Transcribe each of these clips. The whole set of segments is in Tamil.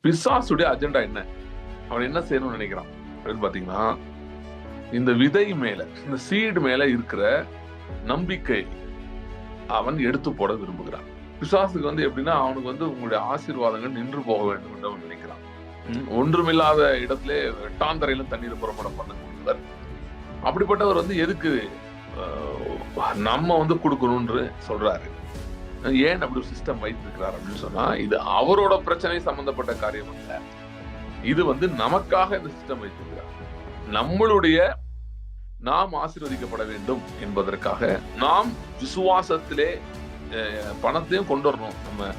பிசாசுடைய அஜெண்டா என்ன, அவன் என்ன செய்யணும்னு நினைக்கிறான் அப்படின்னு பாத்தீங்கன்னா, இந்த விதை மேல, இந்த சீடு மேல இருக்கிற நம்பிக்கை அவன் எடுத்து போட விரும்புகிறான். பிசாசுக்கு வந்து எப்படின்னா, அவனுக்கு வந்து உங்களுடைய ஆசீர்வாதங்கள் நின்று போக வேண்டும் என்று அவன் நினைக்கிறான். ஒன்றுமில்லாத இடத்திலே வெட்டாந்தரையிலும் தண்ணீரை புறப்படம் பண்ணக்கூடியவர். அப்படிப்பட்டவர் வந்து எதுக்கு நம்ம வந்து கொடுக்கணும்னு சொல்றாரு. ஏன் அப்படி ஒரு சிஸ்டம் வைத்திருக்கிறார் அப்படின்னு சொன்னா, இது அவரோட பிரச்சனை சம்பந்தப்பட்ட காரியம் அல்ல. இது வந்து நமக்காக இந்த சிஸ்டம் வைத்திருக்கிறார். நம்மளுடைய நாம் ஆசீர்வதிக்கப்பட வேண்டும் என்பதற்காக நாம் விசுவாசத்திலே பணத்தையும் கொண்டு வரணும். நம்ம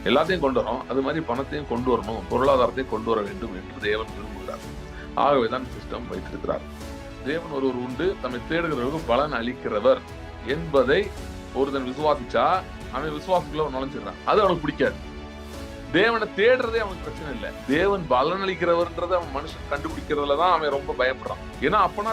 எல்லாத்தையும் கொண்டு வரோம், அது மாதிரி பணத்தையும் கொண்டு வரணும், பொருளாதாரத்தையும் கொண்டு வர வேண்டும் என்று தேவன் விரும்புகிறார். ஆகவேதான் சிஸ்டம் வைத்திருக்கிறார். தேவன் ஒருவர் உண்டு, தம்மை தேடுகிறவர்களுக்கு பலன் அளிக்கிறவர் என்பதை ஒருத்தன் விசுவாசிச்சா அவன் விசுவாசத்துக்குள்ள நுழைஞ்சிடறான். அது அவனுக்கு பிடிக்காது. தேவனை தேடுறதே அவனுக்கு பிரச்சனை இல்லை. தேவன் பலன் அளிக்கிறவர்ன்றதை அவன் மனுஷன் கண்டுபிடிக்கிறதுலதான் அவன் ரொம்ப பயப்படுறான். ஏன்னா அப்பனா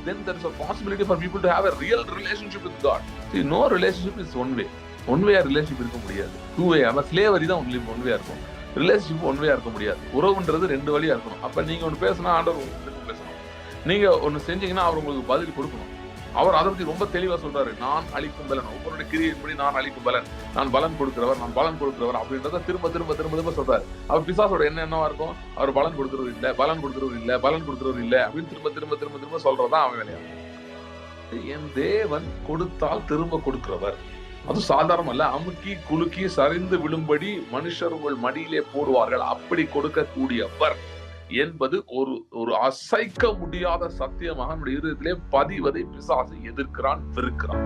then there is a possibility for people to have a real relationship with God. See, no relationship is one way. One வேயா ரிலேஷன்ஷிப் இருக்க முடியாது. டூ வே, அவன் ஸ்லேவரி தான் ஒன் வேயா இருக்கும். ரிலேஷன்ஷிப் ஒன் வேயா இருக்க முடியாது. உறவுன்றது ரெண்டு வழியா இருக்கணும். அப்ப நீங்க ஒண்ணு பேசினா ஆண்டவர் உங்களுக்கு பேசணும். நீங்க ஒண்ணு செஞ்சீங்கன்னா அவர் உங்களுக்கு பதில் கொடுக்கணும். அவர் அதை பத்தி ரொம்ப தெளிவா சொல்றாரு. நான் அளிக்கும் பலன், ஒவ்வொருடைய கிரியைப்படி நான் அளிக்கும் பலன், நான் பலன் கொடுக்கிறவர், நான் பலன் கொடுக்கிறவர் அப்படின்றத திரும்ப திரும்ப திரும்ப திரும்ப சொல்றாரு. அவர் பிசாசோட என்னவா இருக்கும், அவர் பலன் கொடுக்கிறவர் இல்ல, பலன் கொடுக்கிறவர் இல்ல, பலன் கொடுக்கிறவர் இல்ல அப்படின்னு திரும்ப திரும்ப திரும்ப திரும்ப சொல்றதான் அவன் வேலையாகும். என் தேவன் கொடுத்தால் திரும்ப கொடுக்கிறவர். அது சாதாரண அல்ல. அமுக்கி குலுக்கி சரிந்து விழும்படி மனுஷர் உங்கள் மடியிலே போடுவார்கள், அப்படி கொடுக்கக்கூடியவர் என்பது ஒரு அசைக்க முடியாத சத்தியமாக நம்முடைய இருதயத்திலே பதிவதை பிசாசு எதிர்க்கிறான், வெறுக்கிறான்.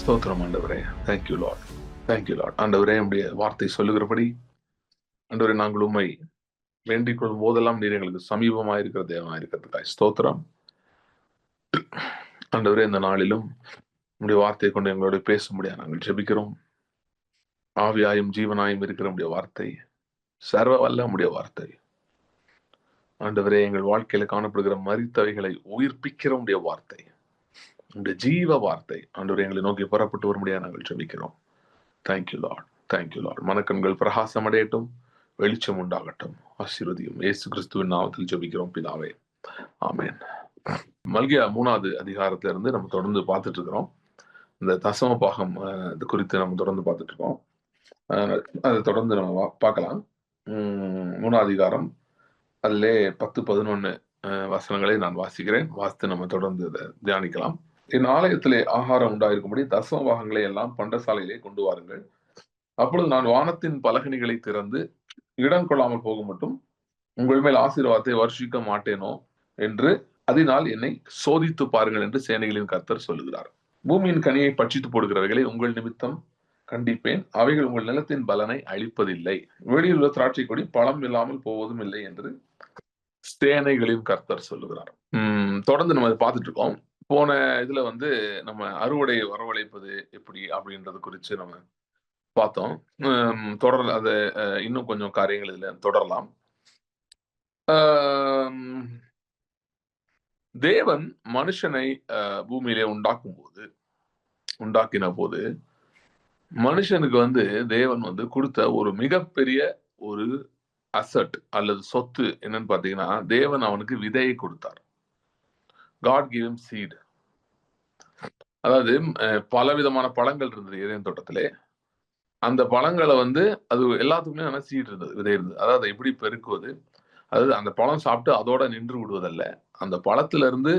ஸ்தோத்திரம் ஆண்டவரே. Thank you lord, thank you Lord. ஆண்டவரே, நம்முடைய வார்த்தை சொல்லுகிறபடி ஆண்டவரே, நாங்கள் உம்மை வேண்டிக் கொள்ளும் போதெல்லாம் நீர் எங்களுக்கு சமீபமாக இருக்கிற தேவனாக இருக்கிறதுக்காக ஸ்தோத்திரம். ஆண்டவரே, இந்த நாளிலும் நம்முடைய வார்த்தையை கொண்டு எங்களோட பேச முடியாது நாங்கள் ஜெபிக்கிறோம். ஆவியாயும் ஜீவனாயும் இருக்கிற நம்முடைய வார்த்தை, சர்வ வல்ல நம்முடைய வார்த்தை ஆண்டவரே, எங்கள் வாழ்க்கையில காணப்படுகிற மரித்தவைகளை உயிர்ப்பிக்கிற நம்முடைய வார்த்தை, நம்முடைய ஜீவ வார்த்தை ஆண்டவரே, எங்களை நோக்கி புறப்பட்டு வர முடியாது நாங்கள் ஜெபிக்கிறோம். Thank you lord, thank you lord. மனக்கண்கள் பிரகாசம் அடையட்டும், வெளிச்சம் உண்டாகட்டும். ஆசீர்வதியும். இயேசு கிறிஸ்துவின் நாமத்தில் ஜெபிக்கிறோம் பிதாவே, ஆமென். மல்கியா 3வது அதிகாரத்துல இருந்து நம்ம தொடர்ந்து பார்த்துட்டு இருக்கிறோம். இந்த தசம பாகம் இது குறித்து நம்ம தொடர்ந்து பார்த்துட்டு இருக்கோம். அதை தொடர்ந்து நம்ம பார்க்கலாம். 3வது அதிகாரம் அதிலே 10-11 வசனங்களை நான் வாசிக்கிறேன். வாசித்து நம்ம தொடர்ந்து இதை தியானிக்கலாம். என் ஆலயத்திலே ஆகாரம் உண்டாயிருக்கும்படி தசம பாகங்களை எல்லாம் பண்டசாலையிலே கொண்டு வாருங்கள். அப்பொழுது நான் வானத்தின் பலகணிகளை திறந்து இடம் கொள்ளாமல் போக மட்டும் உங்கள் மேல் ஆசீர்வாதத்தை வருஷிக்க மாட்டேனோ என்று அதனால் என்னை சோதித்து பாருங்கள் என்று சேனைகளின் கர்த்தர் சொல்லுகிறார். பூமியின் கனியை பட்சித்து போடுகிறவைகளை உங்கள் நிமித்தம் கண்டிப்பேன், அவைகள் உங்கள் நிலத்தின் பலனை அழிப்பதில்லை. வெளியில் உள்ள திராட்சை கொடி பழம் இல்லாமல் போவதும் இல்லை என்று சேனைகளின் கர்த்தர் சொல்லுகிறார். தொடர்ந்து நம்ம பார்த்துட்டு இருக்கோம். போன இதுல வந்து நம்ம அறுவடை வரவழைப்பது எப்படி அப்படின்றது குறித்து நம்ம பார்த்தோம். அதை இன்னும் கொஞ்சம் காரியங்கள் இதுல தொடரலாம். தேவன் மனுஷனை பூமியிலே உண்டாக்கின போது மனுஷனுக்கு வந்து தேவன் வந்து கொடுத்த ஒரு மிகப்பெரிய ஒரு அசட் அல்லது சொத்து என்னன்னு பாத்தீங்கன்னா, தேவன் அவனுக்கு விதையை கொடுத்தார். God gave him seed. அதாவது பலவிதமான பழங்கள் இருந்தது ஏதேன் தோட்டத்திலே. அந்த பழங்களை வந்து அது எல்லாத்துக்குமே சீட் இருந்தது, விதை இருந்தது. அதாவது எப்படி பெருக்குவது, அதாவது அந்த பழம் சாப்பிட்டு அதோட நின்று விடுவதல்ல, அந்த பழத்துல இருந்து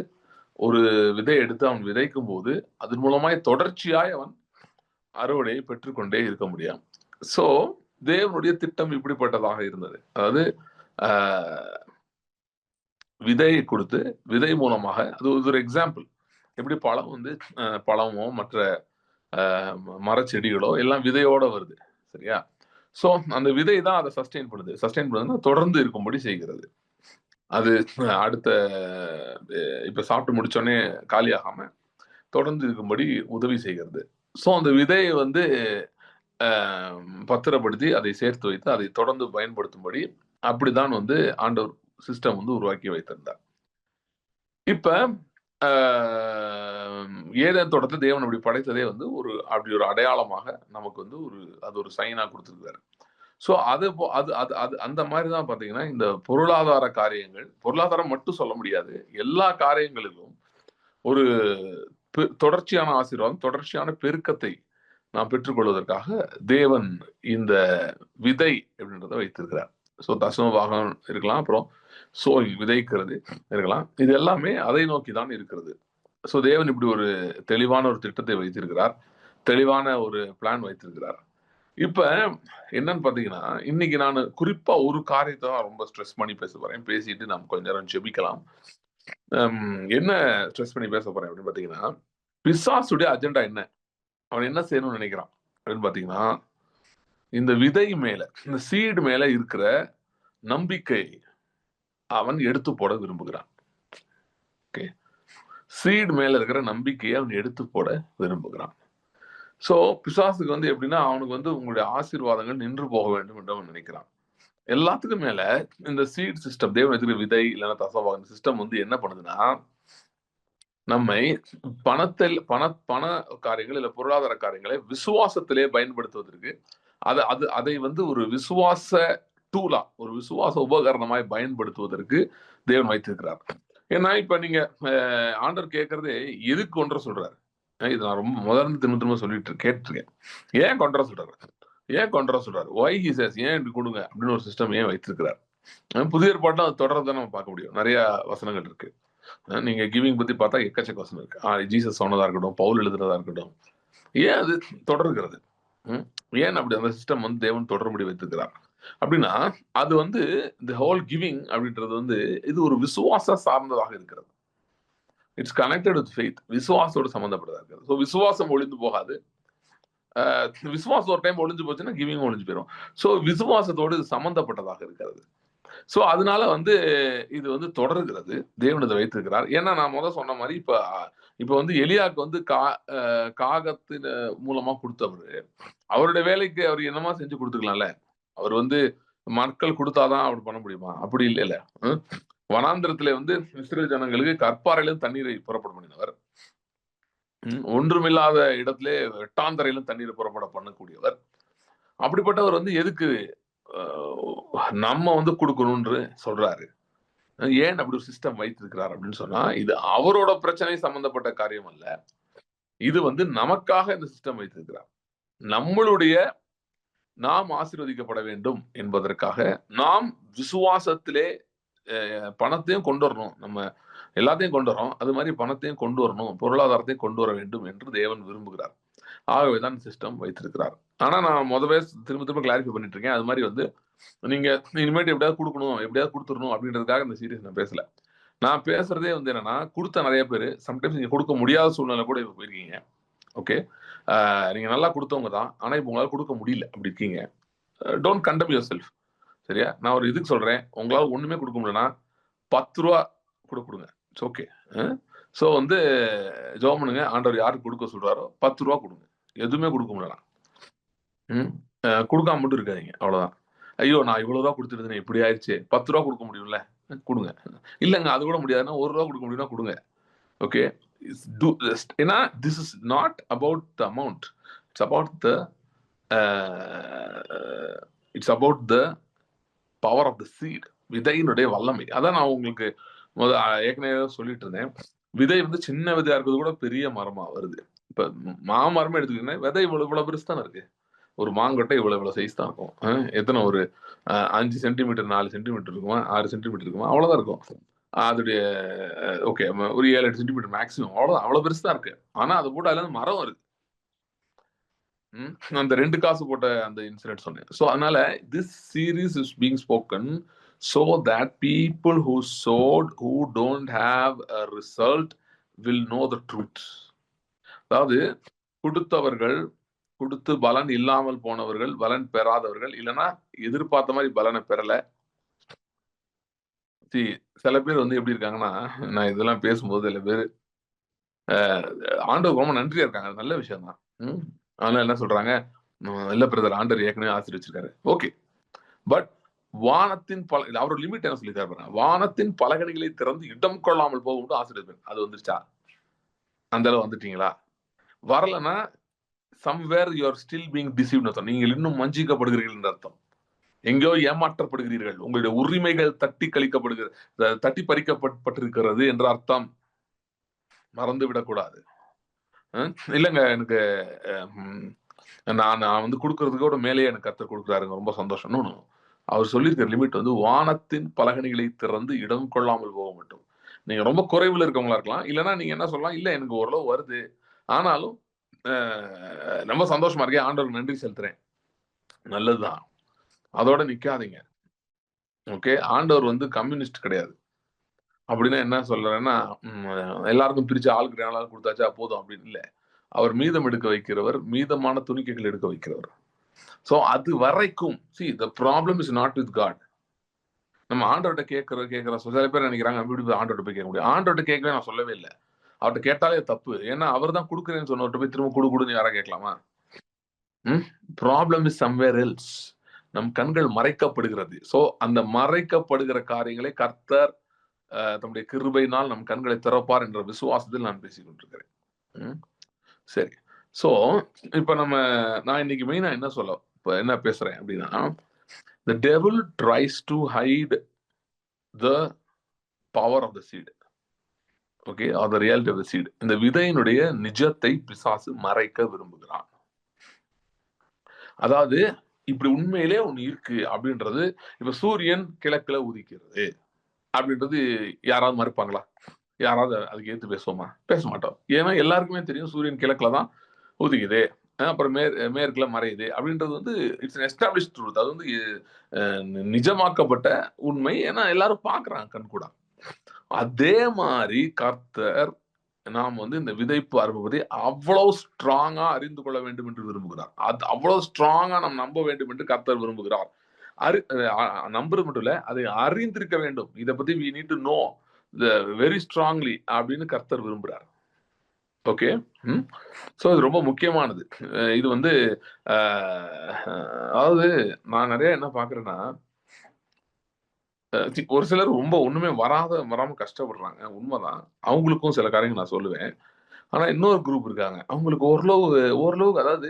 ஒரு விதை எடுத்து அவன் விதைக்கும் போது அதன் மூலமாய் தொடர்ச்சியாய் அவன் அறுவடையை பெற்றுக்கொண்டே இருக்க முடியும். சோ தேவனுடைய திட்டம் இப்படிப்பட்டதாக இருந்தது. அதாவது விதையை கொடுத்து விதை மூலமாக, அது ஒரு எக்ஸாம்பிள், எப்படி பழம் வந்து பழமோ மற்ற மரச்செடிகளோ எல்லாம் விதையோட வருது, சரியா? சோ அந்த விதை தான் அதை சஸ்டெயின் பண்ணுதுன்னா தொடர்ந்து இருக்கும்படி செய்கிறது. அது அடுத்த இப்ப சாப்பிட்டு முடிச்சோடனே காலியாகாம தொடர்ந்து இருக்கும்படி உதவி செய்கிறது. சோ அந்த விதையை வந்து பத்திரப்படுத்தி அதை சேர்த்து வைத்து அதை தொடர்ந்து பயன்படுத்தும்படி அப்படிதான் வந்து ஆண்டவர் சிஸ்டம் வந்து உருவாக்கி வைத்திருந்தார். இப்ப ஏதேன் தோட்டத்தை தேவன் அப்படி படைத்ததே வந்து அப்படி ஒரு அடையாளமாக நமக்கு வந்து அது ஒரு சைனா கொடுத்திருக்காரு. ஸோ அது அது அது அது அந்த மாதிரி தான் பார்த்தீங்கன்னா இந்த பொருளாதார காரியங்கள், பொருளாதாரம் மட்டும் சொல்ல முடியாது, எல்லா காரியங்களிலும் ஒரு தொடர்ச்சியான ஆசீர்வாதம், தொடர்ச்சியான பெருக்கத்தை நாம் பெற்றுக்கொள்வதற்காக தேவன் இந்த விதை அப்படின்றத வைத்திருக்கிறார். ஸோ தசம பாகம் இருக்கலாம், அப்புறம் விதைக்கிறது இருக்கலாம். இது எல்லாமே அதை நோக்கி தான் இருக்கிறது. ஸோ தேவன் இப்படி ஒரு தெளிவான ஒரு திட்டத்தை வைத்திருக்கிறார், தெளிவான ஒரு பிளான் வைத்திருக்கிறார். இப்ப என்னன்னு பாத்தீங்கன்னா, இன்னைக்கு நான் குறிப்பா ஒரு காரியத்தை தான் ரொம்ப ஸ்ட்ரெஸ் பண்ணி பேச போறேன். பேசிட்டு நம்ம கொஞ்ச நேரம் ஜெபிக்கலாம். என்ன ஸ்ட்ரெஸ் பண்ணி பேச போறேன் அப்படின்னு பாத்தீங்கன்னா, பிசாசுடைய அஜெண்டா என்ன, அவன் என்ன செய்யணும்னு நினைக்கிறான் அப்படின்னு பாத்தீங்கன்னா, இந்த விதை மேல, இந்த சீடு மேல இருக்கிற நம்பிக்கை அவன் எடுத்து போட விரும்புகிறான். ஓகே, சீடு மேல இருக்கிற நம்பிக்கையை அவன் எடுத்து போட விரும்புகிறான். சோ பிசாசுக்கு வந்து எப்படின்னா, அவனுக்கு வந்து உங்களுடைய ஆசீர்வாதங்கள் நின்று போக வேண்டும் என்று அவன் நினைக்கிறான். எல்லாத்துக்கும் மேல இந்த சீட் சிஸ்டம், தேவன் வச்சிருக்க விதை இல்லைன்னா தசவாக சிஸ்டம் வந்து என்ன பண்ணுதுன்னா, நம்மை பண காரியங்கள் இல்ல பொருளாதார காரியங்களை விசுவாசத்திலே பயன்படுத்துவதற்கு அதை வந்து ஒரு விசுவாச டூலா, ஒரு விசுவாச உபகரணமாய் பயன்படுத்துவதற்கு தேவன் வைத்திருக்கிறார். ஏன்னா இப்ப நீங்க ஆண்டவர் கேட்கறதே எதுக்கு கொன்ற சொல்றாரு. இது நான் ரொம்ப முதல்ல திரும்ப சொல்லிட்டு கேட்டிருக்கேன். ஏன் கொன்ற சொல்றாரு, ஒய் ஹி சேஸ், ஏன் இப்படி கொடுங்க அப்படின்னு ஒரு சிஸ்டம் ஏன் வைத்திருக்கிறார். புதிய ஏற்பாட்டில் அது தொடர்றதை நம்ம பார்க்க முடியும். நிறைய வசனங்கள் இருக்கு. நீங்க கிவிங் பத்தி பார்த்தா எக்கச்சக்க வசனம் இருக்கு. ஜீசஸ் சொன்னதா இருக்கட்டும், பவுல் எழுதுறதா இருக்கட்டும், ஏன் அது தொடர்கிறது, ஏன் அப்படி அந்த சிஸ்டம் வந்து தேவன் தொடர்படி வைத்திருக்கிறார் அப்படின்னா, அது வந்து இந்த ஹோல் கிவிங் அப்படின்றது வந்து இது ஒரு விசுவாச சார்ந்ததாக இருக்கிறது. இட்ஸ் கனெக்டட் வித் ஃபெய்த், விசுவாசத்தோடு சம்பந்தப்பட்டதாக இருக்கிறது. ஸோ விசுவாசம் ஒளிந்து போகாது. விசுவாசம் ஒரு டைம் ஒளிஞ்சு போச்சுன்னா கிவிங் ஒளிஞ்சு போயிடும். ஸோ விசுவாசத்தோடு இது சம்பந்தப்பட்டதாக இருக்கிறது. ஸோ அதனால வந்து இது வந்து தொடர்கிறது, தேவன் இதை வைத்திருக்கிறார். ஏன்னா நான் முதல் சொன்ன மாதிரி இப்ப வந்து எலியாக்கு வந்து காகத்தின் மூலமா கொடுத்தவரு, அவருடைய வேலைக்கு அவர் என்னமா செஞ்சு கொடுத்துக்கலாம்ல. அவர் வந்து மக்கள் கொடுத்தாதான் அவர் பண்ண முடியுமா? அப்படி இல்லைல்ல. வனாந்திரத்துல வந்து இஸ்ரேல் ஜனங்களுக்கு கற்பாறையிலும் தண்ணீரை புறப்பட பண்ணினவர், ஒன்றுமில்லாத இடத்திலே வெட்டாந்தரையிலும் தண்ணீரை புறப்பட பண்ணக்கூடியவர். அப்படிப்பட்டவர் வந்து எதுக்கு நம்ம வந்து கொடுக்கணும்னு சொல்றாரு. ஏன் அப்படி ஒரு சிஸ்டம் வைத்திருக்கிறார் அப்படின்னு சொன்னா, இது அவரோட பிரச்சனை சம்பந்தப்பட்ட காரியம் அல்ல. இது வந்து நமக்காக இந்த சிஸ்டம் வைத்திருக்கிறார். நாம் ஆசீர்வதிக்கப்பட வேண்டும் என்பதற்காக நாம் விசுவாசத்திலே பணத்தையும் கொண்டு வரணும். நம்ம எல்லாத்தையும் கொண்டு வரோம், அது மாதிரி பணத்தையும் கொண்டு வரணும், பொருளாதாரத்தையும் கொண்டு வர வேண்டும் என்று தேவன் விரும்புகிறார். ஆகவேதான் சிஸ்டம் வைத்திருக்கிறார். ஆனா நான் முதவே திரும்ப கிளாரிஃபை பண்ணிட்டு இருக்கேன். அது மாதிரி வந்து நீங்க இனிமேட்டு எப்படியாவது கொடுக்கணும், எப்படியாவது கொடுத்துடணும் அப்படின்றதுக்காக இந்த சீரியஸ் நான் பேசல. நான் பேசுறதே வந்து என்னன்னா, கொடுத்த நிறைய பேர் சம்டைம்ஸ் நீங்க கொடுக்க முடியாத சூழ்நிலை கூட இப்ப போயிருக்கீங்க. ஓகே, நீங்க நல்லா கொடுத்தவங்க தான், ஆனா இப்ப உங்களால கொடுக்க முடியல அப்படி இருக்கீங்க. Don't condemn your self. சரியா? நான் ஒரு இதுக்கு சொல்றேன், உங்களால ஒண்ணுமே கொடுக்க முடியலன்னா 10 ரூபா கூட கொடுங்க. It's okay. ஸோ வந்து ஜெபம் பண்ணுங்க, ஆண்டவர் யாருக்கு கொடுக்க சொல்றாரோ 10 ரூபா கொடுங்க. எதுவுமே கொடுக்க முடியலாம், கொடுக்காம மட்டும் இருக்காதீங்க, அவ்வளவுதான். ஐயோ நான் இவ்வளவுதான் கொடுத்துருந்தேன் இப்படி ஆயிடுச்சு, 10 ரூபா கொடுக்க முடியும்ல, கொடுங்க. இல்லைங்க அது கூட முடியாதுன்னா 1 ரூபா கொடுக்க முடியும்னா கொடுங்க. ஓகே, ஏன்னா this is not about the amount, it's about the power of the seed, விதையினுடைய வல்லமை. அதான் நான் உங்களுக்கு ஏற்கனவே சொல்லிட்டு இருந்தேன். விதை வந்து சின்ன விதையா இருக்கிறது கூட பெரிய மரமா வருது. இப்ப மாமரமே எடுத்துக்கிட்டீங்கன்னா விதை இவ்வளவு பெருசு தானே இருக்கு. ஒரு மாங்கொட்டை இவ்வளவு சைஸ் தான் இருக்கும். எத்தனை ஒரு 5 சென்டிமீட்டர் 4 சென்டிமீட்டர் இருக்குமா, 6 சென்டிமீட்டர் இருக்குமா, அவ்வளவுதான் இருக்கும். அதோடைய ஓகே ஒரு 7-8 சென்டிமீட்டர் மேக்சிமம், அவ்வளவுதான். அவ்வளவு பெருசு தான் இருக்கு. ஆனா அது போட்டு அதுல மரம் இருக்கு. அந்த 2 காசு போட்ட அந்த இன்சிடென்ட் சொன்னேன். ஸோ அதனால this series is being spoken so that people who sowed, who don't have a result, will know the truth. அதாவது கொடுத்தவர்கள், கொடுத்து பலன் இல்லாமல் போனவர்கள், பலன் பெறாதவர்கள், இல்லைன்னா எதிர்பார்த்த மாதிரி பலனை பெறல. சில பேர் வந்து எப்படி இருக்காங்கன்னா, நான் இதெல்லாம் பேசும்போது சில பேர் ஆண்டவர் ரொம்ப நன்றியா இருக்காங்க, நல்ல விஷயம் தான். ஆனா என்ன சொல்றாங்க, இல்ல பிரதர் ஆண்டவர் ஏற்கனவே ஆசீர்வச்சிருக்காரு. ஓகே, பட் வானத்தின் அவரோட லிமிட் என்ன சொல்லி தரப்ப, வானத்தின் பலகணிகளை திறந்து இடம் கொள்ளாமல் போகும் ஆசீர்வதிப்பேன். அது வந்துருச்சா? அந்த அளவு வந்துட்டீங்களா? வரலன்னா somewhere you are still being deceived அர்த்தம். நீங்கள் இன்னும் வஞ்சிக்கப்படுகிறீர்கள் என்ற அர்த்தம். எங்கேயோ ஏமாற்றப்படுகிறீர்கள், உங்களுடைய உரிமைகள் தட்டி பறிக்கப்பட்டிருக்கிறது என்ற அர்த்தம். மறந்து விடக்கூடாது. இல்லைங்க, எனக்கு நான் வந்து கொடுக்கறதுக்கோட மேலேயே எனக்கு கர்த்தர் கொடுக்குறாருங்க, ரொம்ப சந்தோஷம். அவர் சொல்லியிருக்கிற லிமிட் வந்து வானத்தின் பலகணிகளை திறந்து இடம் கொள்ளாமல் போக மட்டும். நீங்க ரொம்ப குறைவுல இருக்கவங்களா இருக்கலாம், இல்லைன்னா நீங்க என்ன சொல்லலாம், இல்ல எனக்கு ஓரளவு வருது, ஆனாலும் ரொம்ப சந்தோஷமா இருக்கேன், ஆண்டவருக்கு நன்றி செலுத்துறேன், நல்லதுதான். அதோட நிக்காதீங்க. ஓகே, ஆண்டவர் வந்து கம்யூனிஸ்ட் கிடையாது. அப்படின்னா என்ன சொல்றேன்னா, எல்லாருக்கும் பிரிச்சு ஆளுக்கு 4 கொடுத்தாச்சா போதும் அப்படின்னு இல்லை. அவர் மீதம் எடுக்க வைக்கிறவர், மீதமான துணிக்கைகள் எடுக்க வைக்கிறவர். சோ அது வரைக்கும் see the problem is not with God. நம்ம ஆண்டவர்கிட்ட கேட்கிற சில பேர் நினைக்கிறாங்க அப்படி ஆண்டவர்கிட்ட போய் கேட்க முடியும். ஆண்டவர்கிட்ட கேட்கவே நான் சொல்லவே இல்லை. அவர்கிட்ட கேட்டாலே தப்பு. ஏன்னா அவர் தான் கொடுக்குறேன்னு சொன்னவர்கிட்ட போய் திரும்ப கொடுன்னு யாரா கேட்கலாமா? Problem is somewhere else. நம் கண்கள் மறைக்கப்படுகிறது. சோ அந்த மறைக்கப்படுகிற காரியங்களை கர்த்தர் தம்முடைய கிருபையினால் நம் கண்களை திறப்பார் என்ற விசுவாசத்தில் நான் பேசிக் கொண்டிருக்கிறேன். சரி, சோ இப்ப நான் இன்னைக்கு மெயினா என்ன பேசுறேன் அப்படின்னா, the devil tries to hide the power of the seed, okay, or the reality of the seed. இந்த விதையினுடைய நிஜத்தை பிசாசு மறைக்க விரும்புகிறான். அதாவது இப்படி உண்மையிலே ஒண்ணு இருக்கு அப்படின்றது, இப்ப சூரியன் கிழக்குல உதிக்கிறது அப்படின்றது யாராவது மறுப்பாங்களா? யாராவது அதுக்கு ஏத்து பேசுவோமா? பேச மாட்டோம். ஏன்னா எல்லாருக்குமே தெரியும் சூரியன் கிழக்குல தான் உதிக்குது, அப்புறம் மேற்குல மறையுது அப்படின்றது வந்து இட்ஸ் எஸ்டாப்ளிஷ் ட்ரூத். அது வந்து நிஜமாக்கப்பட்ட உண்மை. ஏன்னா எல்லாரும் பாக்குறாங்க கண்கூடா. அதே மாதிரி கர்த்தர் நாம் வந்து இந்த விதைப்பு அறுப்பதை அவ்வளவு ஸ்ட்ராங்கா அறிந்து கொள்ள வேண்டும் என்று விரும்புகிறார். அது அவ்வளவு ஸ்ட்ராங்கா நாம் நம்ப வேண்டும் என்று கர்த்தர் விரும்புகிறார். நம்புறது மட்டும் இல்ல, அதை அறிந்திருக்க வேண்டும். இதை பத்தி we need to know very strongly அப்படின்னு கர்த்தர் விரும்புகிறார். ஓகே, சோ இது ரொம்ப முக்கியமானது. இது வந்து அதாவது நான் நிறைய என்ன பாக்குறேன்னா, ஒரு சிலர் ரொம்ப ஒண்ணுமே வராம கஷ்டப்படுறாங்க, உண்மைதான். அவங்களுக்கும் சில காரியங்கள் நான் சொல்லுவேன். ஆனா இன்னொரு குரூப் இருக்காங்க, அவங்களுக்கு ஓரளவு அதாவது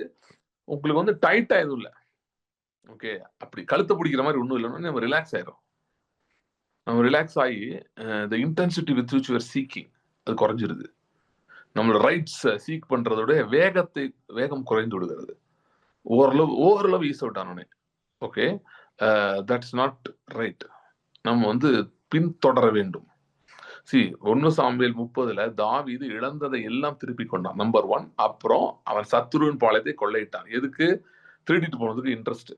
உங்களுக்கு வந்து டைட்டா எதுவும் இல்லை, ஓகே, அப்படி கழுத்தை பிடிக்கிற மாதிரி ஒண்ணும் இல்லைன்னு நம்ம ரிலாக்ஸ் ஆயிடும். நம்ம ரிலாக்ஸ் ஆகி the intensity with which we are seeking அது குறைஞ்சிருது. நம்மளோட ரைட்ஸ் சீக் பண்றதோட வேகம் குறைந்து விடுகிறது. ஓரளவு ஈஸ் அவுட் ஆனோனே. Okay, that's not right. நம்ம வந்து பின்தொடர வேண்டும். 1 சாமுவேல் 30 தாவீது இழந்ததை எல்லாம் திருப்பி கொண்டான். நம்பர் 1. அப்புறம் அவன் சத்துருவின் பாளையத்தை கொள்ளையிட்டான். எதுக்கு? திருடிட்டு போனதுக்கு இன்ட்ரெஸ்ட்.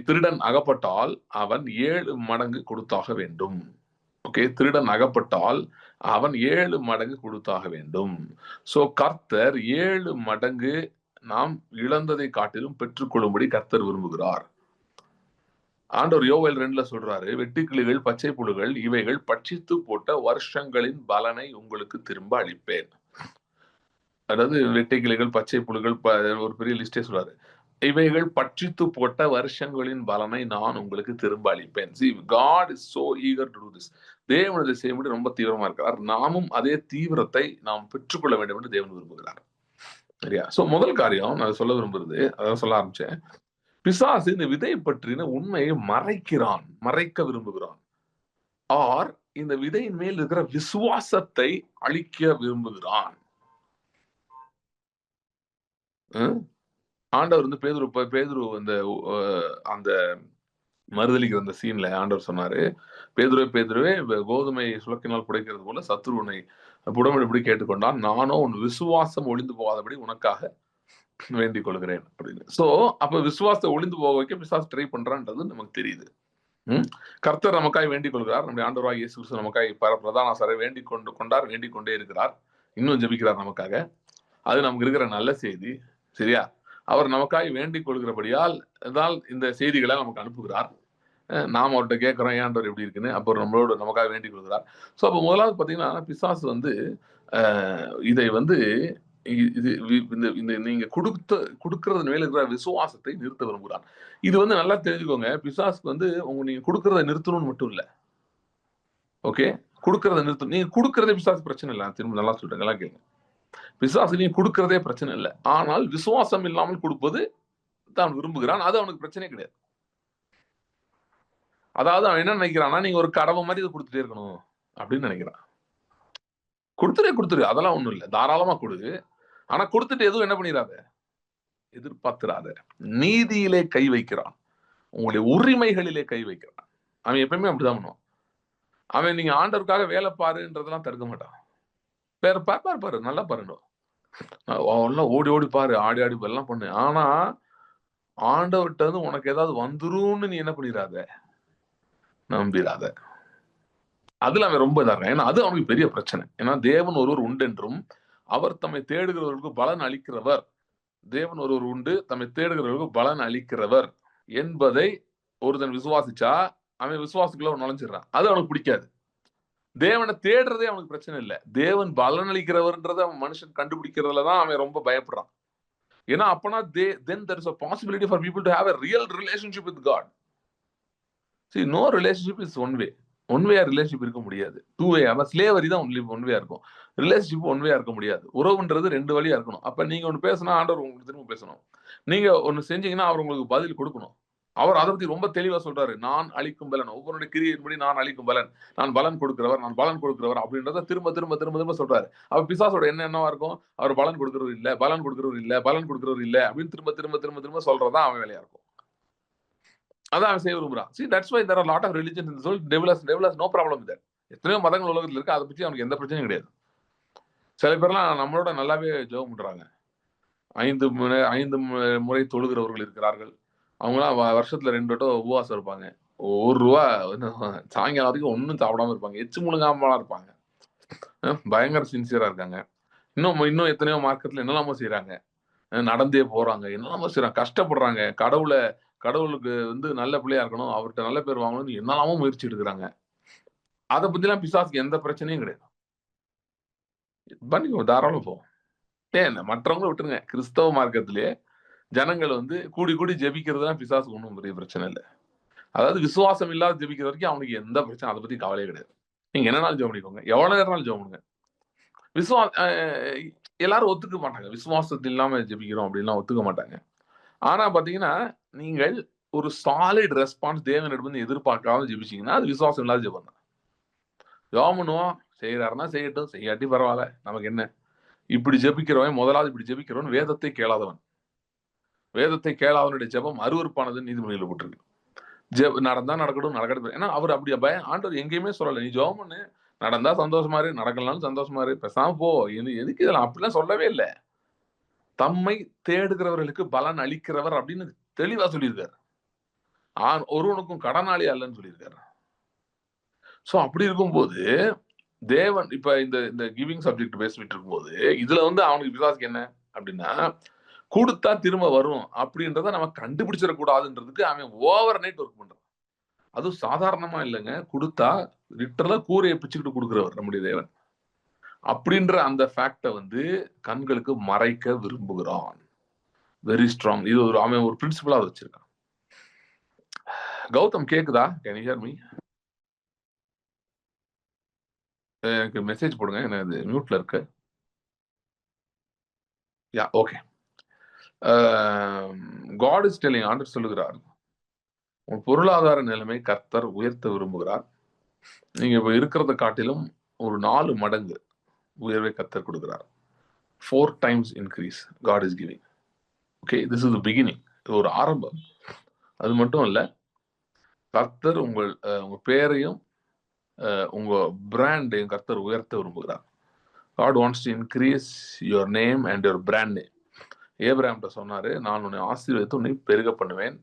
திருடன் அகப்பட்டால் அவன் 7 மடங்கு கொடுத்தாக வேண்டும். ஓகே, திருடன் அகப்பட்டால் அவன் 7 மடங்கு கொடுத்தாக வேண்டும். சோ கர்த்தர் 7 மடங்கு நாம் இழந்ததை காட்டிலும் பெற்றுக்கொள்ளும்படி கர்த்தர் விரும்புகிறார். ஆண்டவர் யோவேல் 2 சொல்றாரு, வெட்டுக்கிளிகள், பச்சை புழுகள் இவைகள் பட்சித்து போட்ட வருஷங்களின் பலனை உங்களுக்கு திரும்ப அளிப்பேன். அதாவது வெட்டுக்கிளிகள், பச்சை புழுகள், ஒரு பெரிய லிஸ்டே சொல்றாரு. இவைகள் பட்சித்து போட்ட வருஷங்களின் பலனை நான் உங்களுக்கு திரும்ப அளிப்பேன். See, God is so eager to do this. தேவன் இதை செய்யும்படி ரொம்ப தீவிரமா இருக்கிறார். நாமும் அதே தீவிரத்தை நாம் பெற்றுக்கொள்ள வேண்டும் என்று தேவன் விரும்புகிறார். சரியா? சோ முதல் காரியம் நான் சொல்ல விரும்புறது, அதான் சொல்ல ஆரம்பிச்சேன், பிசாசு இந்த விதை பற்றின உண்மையை மறைக்க விரும்புகிறான். ஆர் இந்த விதையின் மேல் இருக்கிற விசுவாசத்தை அழிக்க விரும்புகிறான். ஆண்டவர் வந்து பேதுரு அந்த மறுதலிக்கிற அந்த சீன்ல ஆண்டவர் சொன்னாரு, பேதுருவே கோதுமை சுலக்கினால் புடைக்கிறது போல சத்துருவனை புடமிடுபடி கேட்டுக்கொண்டான், நானோ உன் விசுவாசம் ஒளிந்து போகாதபடி உனக்காக வேண்டிக் கொள்கிறேன் அப்படின்னு. சோ அப்ப விசுவாசத்தை ஒளிந்து போக வைக்க பிசாசு ட்ரை பண்றான்றது நமக்கு தெரியுது. கர்த்தர் நமக்காய் வேண்டிக் கொள்கிறார். நம்முடைய ஆண்டவராகிய இயேசு கிறிஸ்து நமக்காய் பிரதான ஆசாரை வேண்டிக் கொண்டே இருக்கிறார். இன்னும் ஜெபிக்கிறார் நமக்காக. அது நமக்கு இருக்கிற நல்ல செய்தி. சரியா? அவர் நமக்காய் வேண்டிக் கொள்கிறபடியால் இந்த செய்திகளை நமக்கு அனுப்புகிறார். நாம் அவர்கிட்ட கேட்கிறோம், ஏன் ஆண்டவர் எப்படி இருக்குன்னு. அப்புறம் நமக்காக வேண்டிக் கொள்கிறார். சோ அப்ப முதலாவது பாத்தீங்கன்னா, பிசாசு வந்து இதை வந்து நீங்க கொடுக்கறது மேல இருக்கிற விசுவாசத்தை நிறுத்த விரும்புகிறான். இது நல்லா தெரிஞ்சுக்கோங்க. பிசாசுக்கு நீங்க கொடுக்கறத நிறுத்தணும்னு மட்டும் இல்ல. ஓகே, கொடுக்கறத நிறுத்தணும். நீங்க கொடுக்கறதே பிசாசு பிரச்சனை இல்ல. திரும்ப நல்லா சொல்றேன், நல்லா கேளுங்க. பிசாசு நீங்க கொடுக்கறதே பிரச்சனை இல்ல. ஆனால் விசுவாசம் இல்லாமல் கொடுப்பது தான் விரும்புகிறான். அது அவனுக்கு பிரச்சனையே கிடையாது. அதாவது அவன் என்ன நினைக்கிறான்னா, நீங்க ஒரு கடவை மாதிரி இதை கொடுத்துட்டே இருக்கணும் அப்படின்னு நினைக்கிறான். கொடுத்துரு, அதெல்லாம் ஒண்ணும் இல்ல. தாராளமா கொடு. ஆனா கொடுத்துட்டு எதுவும் என்ன பண்ணிடாத, எதிர்பார்த்திராத. நீதியிலே கை வைக்கிறான், உங்களுடைய உரிமைகளிலே கை வைக்கிறான். அவன் எப்பயுமே அப்படிதான் பண்ணுவான். அவன் நீங்க ஆண்டவருக்காக வேலை பாருன்றதெல்லாம் தடுக்க மாட்டான். வேற பாரு, நல்லா பாருங்க, ஓடி ஓடி பாரு, ஆடி ஆடி எல்லாம் பண்ணு. ஆனா ஆண்டவர்கிட்ட உனக்கு ஏதாவது வந்துரும்னு நீ என்ன பண்ணிடாத, நம்பிடாத. அதுல அவன் ரொம்ப இதாக, ஏன்னா அது அவனுக்கு பெரிய பிரச்சனை. ஏன்னா தேவன் ஒருவர் உண்டென்றும் அவர் தம்மை தேடுகிறவர்களுக்கு பலன் அளிக்கிறவர், தேவன் ஒருவர் உண்டு, தம்மை தேடுகிறவர்களுக்கு பலன் அளிக்கிறவர் என்பதை ஒருத்தன் விசுவாசிச்சா அவன் விசுவாசத்துக்குள்ள நுழைஞ்சிடறான். அது அவனுக்கு பிடிக்காது. தேவனை தேடுறதே அவனுக்கு பிரச்சனை இல்லை. தேவன் பலன் அளிக்கிறவர்ன்றதை அவன் மனுஷன் கண்டுபிடிக்கிறதுலதான் அவன் ரொம்ப பயப்படுறான். ஏன்னா அப்பனா then there is a possibility for people to have a real relationship with God. See, no relationship is one way. One வேயா ரிலேஷன்ஷிப் இருக்க முடியாது. Two way. அதான் ஸ்லேவரி தான் ஒன் வேயா இருக்கும். ரிலேஷன்ஷிப் ஒன் வேயா இருக்க முடியாது. உறவுன்றது ரெண்டு வழியா இருக்கணும். அப்ப நீங்க ஒண்ணு பேசினா ஆண்டவர் உங்களுக்கு திரும்ப பேசணும். நீங்க ஒண்ணு செஞ்சீங்கன்னா அவர் உங்களுக்கு பதில் கொடுக்கணும். அவர் அதை பத்தி ரொம்ப தெளிவா சொல்றாரு. நான் அளிக்கும் பலன், ஒவ்வொருடைய கிரியையின்படி நான் அளிக்கும் பலன், நான் பலன் கொடுக்கிறவர் அப்படின்றத திரும்ப திரும்ப திரும்ப திரும்ப சொல்றாரு. அப்ப பிசாசோட என்னவா இருக்கும்? அவர் பலன் கொடுக்கிறவர் இல்ல அப்படின்னு திரும்ப திரும்ப திரும்ப திரும்ப சொல்றதா அவன் வேலையா இருக்கும். அதான் அவன் செய்ய விரும்புறான். See, that's why there are a lot of religions in this world. Devil has no problem with that. எத்தனையோ மதங்கள் உலகத்தில் இருக்கு, அதை பத்தி அவனுக்கு எந்த பிரச்சனையும் கிடையாது. சில பேர்லாம் நம்மளோட நல்லாவே ஜெபம் பண்றாங்க. 5 முறை தொழுகிறவர்கள் இருக்கிறார்கள். அவங்களாம் வருஷத்துல 2 வட்டம் உபவாசம் இருப்பாங்க. ₹1 சாயங்காலம் வரைக்கும் ஒன்னும் சாப்பிடாம இருப்பாங்க. எச்சு முழுங்காமலாம் இருப்பாங்க. பயங்கர சின்சியரா இருக்காங்க. இன்னும் எத்தனையோ மார்க்கெட்ல என்னெல்லாமோ செய்யறாங்க. நடந்தே போறாங்க, என்னெல்லாமோ செய்யறாங்க, கஷ்டப்படுறாங்க. கடவுளுக்கு நல்ல பிள்ளையா இருக்கணும், அவர்கிட்ட நல்ல பேர் வாங்கணும்னு என்னெல்லாமோ முயற்சி எடுக்கிறாங்க. அதை பத்தி எல்லாம் பிசாசுக்கு எந்த பிரச்சனையும் கிடையாது. பண்ணிக்கோ, தாராளம் போ. ஏன் மற்றவங்களை விட்டுருங்க. கிறிஸ்தவ மார்க்கத்திலே ஜனங்கள் கூடி கூடி ஜெபிக்கிறது தான் பிசாசுக்கு ஒன்றும் பெரிய பிரச்சனை இல்லை. அதாவது விசுவாசம் இல்லாத ஜெபிக்கிற வரைக்கும் அவனுக்கு எந்த பிரச்சனை, அதை பத்தி கவலையே கிடையாது. நீங்க என்னனாலும் ஜெபம் பண்ணிக்கோங்க, எவ்வளவு நேரம்னாலும் ஜெபம் பண்ணுங்க. எல்லாரும் ஒத்துக்க மாட்டாங்க. விசுவாசத்தில் இல்லாம ஜெபிக்கிறோம் அப்படின்லாம் ஒத்துக்க மாட்டாங்க. ஆனா பாத்தீங்கன்னா, நீங்கள் ஒரு சாலிட் ரெஸ்பான்ஸ் தேவனிடம் எதிர்பார்க்காம ஜெபிச்சீங்கன்னா அது விசுவாசம் இல்லாத ஜெபம் தான். ஜெபம் பண்ணுவோம், செய்யறாருன்னா செய்யட்டும், செய்யாட்டி பரவாயில்ல, நமக்கு என்ன. இப்படி ஜெபிக்கிறவன் முதலாவது இப்படி ஜெபிக்கிறவன் வேதத்தை கேளாதவன். வேதத்தை கேளாதவனுடைய ஜெபம் அருவருப்பானது நீதிமொழியில போட்டிருக்கு. நடந்தா நடக்கட்டும், நடக்கட்டும். ஏன்னா அவர் அப்படி ஆண்டவர் எங்கேயுமே சொல்லலை, நீ ஜெபம் பண்ணு, நடந்தா சந்தோஷமா இரு, நடக்கலனாலும் சந்தோஷமா இரு, பேசாம போ, எதுக்கு இதெல்லாம் அப்படிலாம் சொல்லவே இல்லை. தம்மை தேடுகிறவர்களுக்கு பலன் அளிக்கிறவர் அப்படின்னு தெளிவா சொல்லியிருக்காரு. ஒருவனுக்கும் கடனாளி அல்லன்னு சொல்லியிருக்காரு. சோ அப்படி இருக்கும்போது தேவன் இப்ப இந்த கிவிங் சப்ஜெக்ட் பேசிட்டு இருக்கும்போது இதுல அவனுக்கு பிசாசுக்கு என்ன அப்படின்னா, கொடுத்தா திரும்ப வரும் அப்படின்றத நம்ம கண்டுபிடிச்சிடக்கூடாதுன்றதுக்கு அவன் ஓவர் நைட் ஒர்க் பண்றான். அதுவும் சாதாரணமா இல்லைங்க. கொடுத்தா லிட்டரலா கூரையை பிச்சுக்கிட்டு கொடுக்கிறவர் நம்முடைய தேவன். அப்படின்ற அந்த ஃபேக்டை கண்களுக்கு மறைக்க விரும்புகிறான். Very strong. இது அவன் ஒரு பிரின்சிபலா வச்சிருக்கான். கௌதம் கேக்குதா? Can you hear me? எனக்கு மெசேஜ் போடுங்க, எனக்கு மியூட்ல இருக்கு. யா, ஓகே. காட் இஸ் டெல்லிங், ஆண்டவர் சொல்லுகிறார், உன் பொருளாதார நிலைமை கர்த்தர் உயர்த்த விரும்புகிறார். நீங்க இப்ப இருக்கிறத காட்டிலும் ஒரு 4 மடங்கு உயர்வை கர்த்தர் கொடுக்கிறார். 4 times increase God is giving. Okay, this is the beginning. இது ஒரு ஆரம்பம். அது மட்டும் இல்ல, கர்த்தர் உங்க பேரையும் உங்க பிராண்டையும் கர்த்தர் உயர்த்த விரும்புகிறார். God wants to increase your name and your brand name. ஏப்ரஹாம்கிட்ட சொன்னாரு, நான் உன்னை ஆசீர்வதித்து உன்னை பெருக பண்ணுவேன்.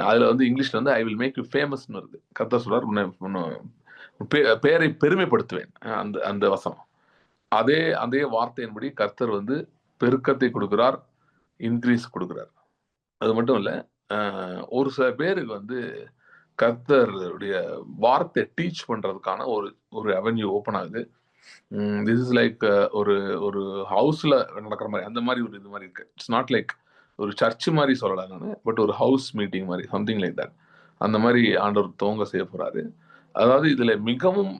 அதுல இங்கிலீஷ்ல ஐ வில் மேக் யூ ஃபேமஸ்னு இருக்கு. கர்த்தர் சொல்றார், பேரை பெருமைப்படுத்துவேன். அந்த வசனம் அதே வார்த்தையின்படி கர்த்தர் பெருக்கத்தை கொடுக்கிறார், இன்க்ரீஸ் கொடுக்கிறார். அது மட்டும் இல்ல, ஒரு சில பேருக்கு கர்த்தருடைய வார்த்தை டீச் பண்றதுக்கான ஒரு அவென்யூ ஓப்பன் ஆகுது. திஸ் இஸ் லைக் ஒரு ஒரு ஹவுஸ்ல நடக்கிற மாதிரி, அந்த மாதிரி ஒரு இது மாதிரி இருக்கு. இட்ஸ் நாட் லைக் ஒரு சர்ச் மாதிரி சொல்லலாம் நான், பட் ஒரு ஹவுஸ் மீட்டிங் மாதிரி, சம்திங் லைக் தட். அந்த மாதிரி ஆண்டவர் துவங்க செய்ய போறாரு. அதாவது இதுல மிகவும்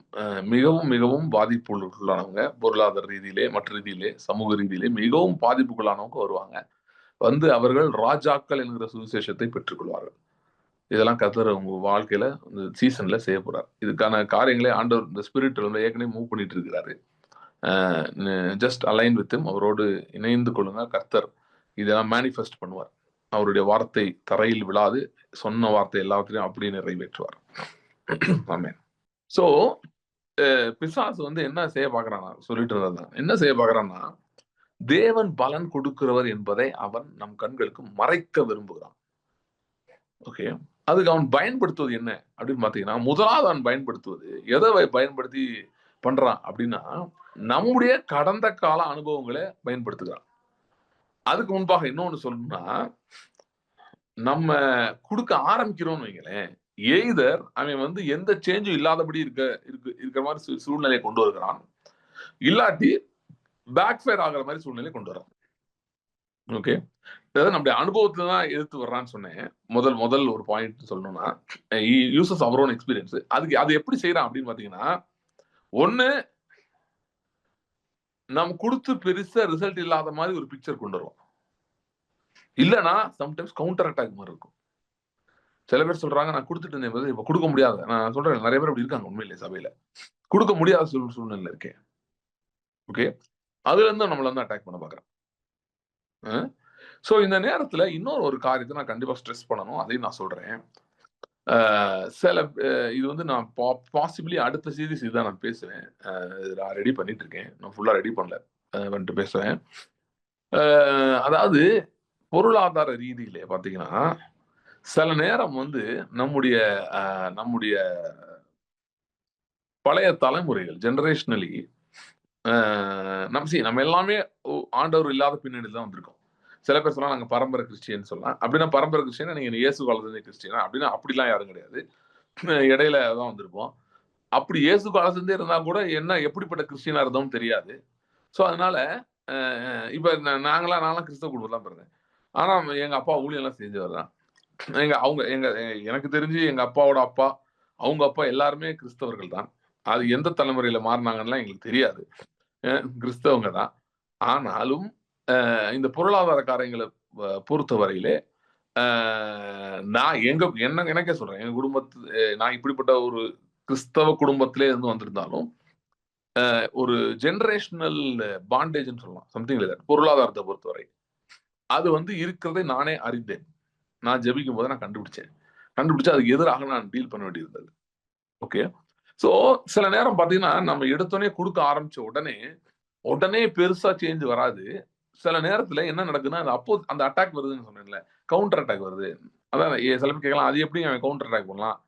மிகவும் மிகவும் பாதிப்புக்குள்ளானவங்க, பொருளாதார ரீதியிலே, மற்ற ரீதியிலே, சமூக ரீதியிலே மிகவும் பாதிப்புக்குள்ளானவங்க வருவாங்க. வந்து அவர்கள் ராஜாக்கள் என்கிற சுவிசேஷத்தை பெற்றுக்கொள்வார்கள். இதெல்லாம் கர்த்தர் உங்க வாழ்க்கையில இந்த சீசன்ல செய்ய போறார். இதுக்கான காரியங்களை ஆண்டவர் இந்த ஸ்பிரிட் வந்து ஏற்கனவே மூவ் பண்ணிட்டு இருக்கிறாரு. ஜஸ்ட் அலைன் வித் ஹிம், அவரோடு இணைந்து கொள்ளுங்க. கர்த்தர் இதெல்லாம் மேனிஃபெஸ்ட் பண்ணுவார். அவருடைய வார்த்தை தரையில் விழாது, சொன்ன வார்த்தை எல்லாத்தையும் அப்படியே நிறைவேற்றுவார். ஆமென். சோ பிசாசு வந்து என்ன செய்ய பாக்குறானா, சொல்லிட்டு இருந்ததுதான் என்ன செய்ய பாக்குறான்னா, தேவன் பலன் கொடுக்கிறவர் என்பதை அவன் நம் கண்களுக்கு மறைக்க விரும்புகிறான். ஓகே, அதுக்கு அவன் பயன்படுத்துவது என்ன அப்படின்னு பாத்தீங்கன்னா, முதலாவது அவன் பயன்படுத்துவது எதை பயன்படுத்தி பண்றான் அப்படின்னா, நம்முடைய கடந்த கால அனுபவங்களை பயன்படுத்துகிறான். அதுக்கு முன்பாக இன்னொன்னு சொல்லணும்னா, நம்ம கொடுக்க ஆரம்பிக்கிறோம்னு வைங்களேன், எய்தர் அவன் வந்து எந்த சேஞ்சும் இல்லாதபடி இருக்கிற மாதிரி சூழ்நிலையை கொண்டு வருகிறான், இல்லாட்டி பேக் ஃபயர் ஆகிற மாதிரி சூழ்நிலையை கொண்டு வரான். ஓகே, அதாவது நம்முடைய அனுபவத்துல தான் எதிர்த்து வர்றான்னு சொன்னேன். முதல் ஒரு பாயிண்ட் சொல்லணும்னா, யூசஸ் அவர் ஓன் எக்ஸ்பீரியன்ஸ். அதுக்கு அது எப்படி செய்யறான் அப்படின்னு பாத்தீங்கன்னா, ஒண்ணு நம்ம கொடுத்து பெருசா ரிசல்ட் இல்லாத மாதிரி ஒரு பிக்சர் கொண்டு வருவோம். இல்லைன்னா சம்டைம்ஸ் கவுண்டர் அட்டாக் மாதிரி இருக்கும். சில பேர் சொல்றாங்க, நான் கொடுத்துட்டு இருந்தேன், இப்ப கொடுக்க முடியாது. நான் சொல்றேன், நிறைய பேர் அப்படி இருக்காங்க உண்மையிலே சபையில. கொடுக்க முடியாத சூழ்நிலை இருக்கேன். ஓகே, அதுல இருந்து நம்மள வந்து அட்டாக் பண்ண பாக்குறேன். சோ இந்த நேரத்துல இன்னொரு ஒரு காரியத்தை நான் கண்டிப்பா ஸ்ட்ரெஸ் பண்ணணும், அதையும் நான் சொல்றேன். சில இது வந்து நான் பாசிபிளி அடுத்த சீரிஸ் இதுதான் நான் பேசுவேன். நான் ரெடி பண்ணிட்டு இருக்கேன், நான் ஃபுல்லா ரெடி பண்ணல, வந்துட்டு பேசுவேன். அதாவது பொருளாதார ரீதியிலே பாத்தீங்கன்னா, சில நேரம் வந்து நம்முடைய நம்முடைய பழைய தலைமுறைகள் ஜெனரேஷனலி நம்ம எல்லாமே ஆண்டவர் இல்லாத பின்னணியில் தான் வந்திருக்கோம். சில பேர் சொல்லலாம் நாங்க பரம்பரை கிறிஸ்டியன் சொல்லலாம். அப்படின்னா பரம்பரை கிறிஸ்டியனா நீங்க இயேசு காலத்துல கிறிஸ்டியனா அப்படின்னா அப்படிலாம் யாரும் கிடையாது. இடையில தான் வந்திருப்போம். அப்படி இயேசு காலத்துல இருந்தா கூட என்ன எப்படிப்பட்ட கிறிஸ்டியனா இருந்தோம் தெரியாது. ஸோ அதனால இப்ப நான்லாம் கிறிஸ்தவ குடும்பம் தான் பிறந்தேன். ஆனா எங்க அப்பா ஊழியம் எல்லாம் செஞ்சவர் தான். எனக்கு தெரிஞ்சு எங்க அப்பாவோட அப்பா, அவங்க அப்பா எல்லாருமே கிறிஸ்தவர்கள் தான். அது எந்த தலைமுறையில மாறினாங்கன்னு எங்களுக்கு தெரியாது. கிறிஸ்தவங்க தான். ஆனாலும் இந்த பொருளாதார காரியங்களை பொறுத்தவரையிலே நான் எனக்கே சொல்றேன், எங்க குடும்பத்து நான் இப்படிப்பட்ட ஒரு கிறிஸ்தவ குடும்பத்திலே இருந்து வந்திருந்தாலும் ஒரு ஜெனரேஷனல் பாண்டேஜ்னு சொல்லலாம், சம்திங் லைக் தட். பொருளாதாரத்தை பொறுத்தவரை அது வந்து இருக்கிறதை நானே அறிந்தேன். நான் ஜெபிக்கும் போது நான் கண்டுபிடிச்சு அதுக்கு எதிராக நான் டீல் பண்ண வேண்டியிருந்தது. ஓகே, சோ சில நேரம் பாத்தீங்கன்னா நம்ம எடுத்தோடனே கொடுக்க ஆரம்பிச்ச உடனே பெருசா சேஞ்ச் வராது. சில நேரத்துல என்ன நடக்குதுன்னா, அந்த அட்டாக் வருதுன்னு சொன்னேன்ல, கவுண்டர் அட்டாக் வருது. அதான் சில பேர் கேட்கலாம், அது எப்படி அவன் கவுண்டர் அட்டாக் பண்ணலாம்,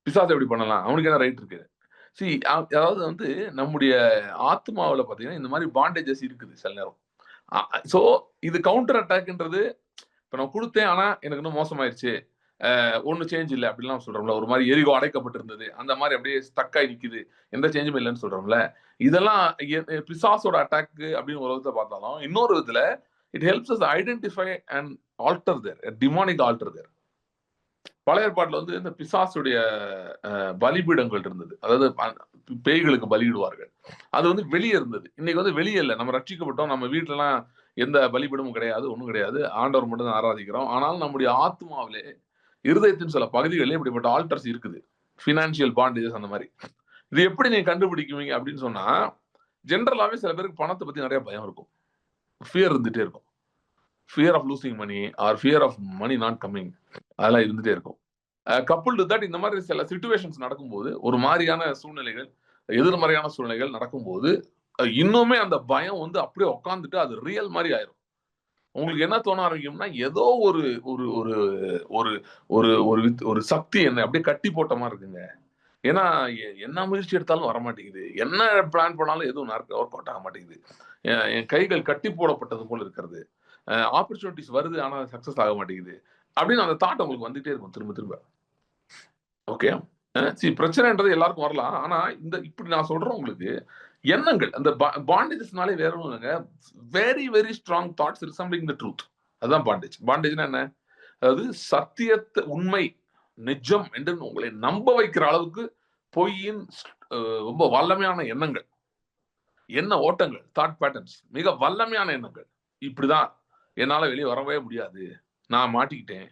பிசாசு எப்படி பண்ணலாம், அவனுக்கு என்ன ரைட் இருக்கு? அதாவது வந்து நம்முடைய ஆத்மாவில் பாத்தீங்கன்னா இந்த மாதிரி பாண்டேஜஸ் இருக்குது சில நேரம். சோ இது கவுண்டர் அட்டாக்ன்றது, இப்ப நான் கொடுத்தேன் ஆனா எனக்கு இன்னும் மோசமாயிருச்சு, ஒன்னும் சேஞ்ச் இல்லை அப்படிலாம் சொல்றோம்ல, ஒரு மாதிரி எரிகோ அடைக்கப்பட்டிருந்தது அந்த மாதிரி அப்படியே ஸ்டக் ஆகி நிக்குது, எந்த சேஞ்சும் இல்லைன்னு சொல்றோம்ல. இதெல்லாம் பிசாசோட அட்டாக் அப்படின்னு ஒரு விதத்தை பார்த்தாலும், இன்னொரு விதத்துல it helps us identify and altar there demonic altar there. பழைய ஏற்பாட்டுல வந்து இந்த பிசாசுடைய பலிபீடங்கள் இருந்தது, அதாவது பேய்களுக்கு பலியிடுவார்கள். அது வந்து வெளியே இருந்தது. இன்னைக்கு வந்து வெளியே இல்லை, நம்ம ரட்சிக்கப்பட்டோம், நம்ம வீட்டுலலாம் எந்த பலிபீடமும் கிடையாது, ஒன்றும் கிடையாது, ஆண்டவர் மட்டும் தான் ஆராதிக்கிறோம். ஆனாலும் நம்முடைய ஆத்மாவிலே இருதயத்தின் சில பகுதிகளில் இப்படிப்பட்ட ஆல்டர்ஸ் இருக்குது, பினான்சியல் பாண்டேஜஸ் அந்த மாதிரி. இது எப்படி நீங்க கண்டுபிடிக்குவீங்க அப்படின்னு சொன்னா, ஜென்ரலாவே சில பேருக்கு பணத்தை பத்தி நிறைய பயம் இருக்கும், ஃபியர் இருந்துட்டே இருக்கும். Fear of losing money or fear of money not coming, அதெல்லாம் இருந்துட்டே இருக்கும். கப்புள்டு தட் இந்த மாதிரி சில சிச்சுவேஷன்ஸ் நடக்கும்போது, ஒரு மாதிரியான சூழ்நிலைகள், எதிர்மறையான சூழ்நிலைகள் நடக்கும்போது இன்னுமே அந்த பயம் வந்து அப்படியே உட்காந்துட்டு அது ரியல் மாதிரி ஆயிரும். உங்களுக்கு என்ன தோண ஆரம்பிக்கும்னா, ஏதோ ஒரு ஒரு ஒரு ஒரு ஒரு ஒரு ஒரு சக்தி என்ன அப்படியே கட்டி போட்ட மாதிரி இருக்குங்க. ஏன்னா என்ன முயற்சி எடுத்தாலும் வர மாட்டேங்குது, என்ன பிளான் பண்ணாலும் எதுவும் ஒர்க் அவுட் ஆக மாட்டேங்குது, என் கைகள் கட்டி போடப்பட்டது போல இருக்கிறது, ஆப்பர்ச்சுனிட்டிஸ் வருது ஆனா சக்சஸ் ஆக மாட்டேங்குது அப்படின்னு அந்த தாட் உங்களுக்கு வந்துட்டே இருக்கும் திரும்ப திரும்ப. ஓகே, பிரச்சனைன்றது எல்லாருக்கும் வரலாம். ஆனா இப்படி நான் சொல்றேன் உங்களுக்கு, எண்ணங்கள். அந்த பாண்டேஜஸ்னாலே வேற ஒண்ணும் இல்லைங்க. Very very strong thoughts resembling the truth. அதுதான் பாண்டேஜ். பாண்டேஜ்னா என்ன? அதாவது சத்தியத்தை, உண்மை, நிஜம் என்று உங்களை நம்ப வைக்கிற அளவுக்கு பொய்யின் ரொம்ப வல்லமையான எண்ணங்கள், எண்ண ஓட்டங்கள், தாட் பேட்டர்ன்ஸ், மிக வல்லமையான எண்ணங்கள். இப்படிதான் என்னால வெளியே வரவே முடியாது, நான் மாட்டிக்கிட்டேன்,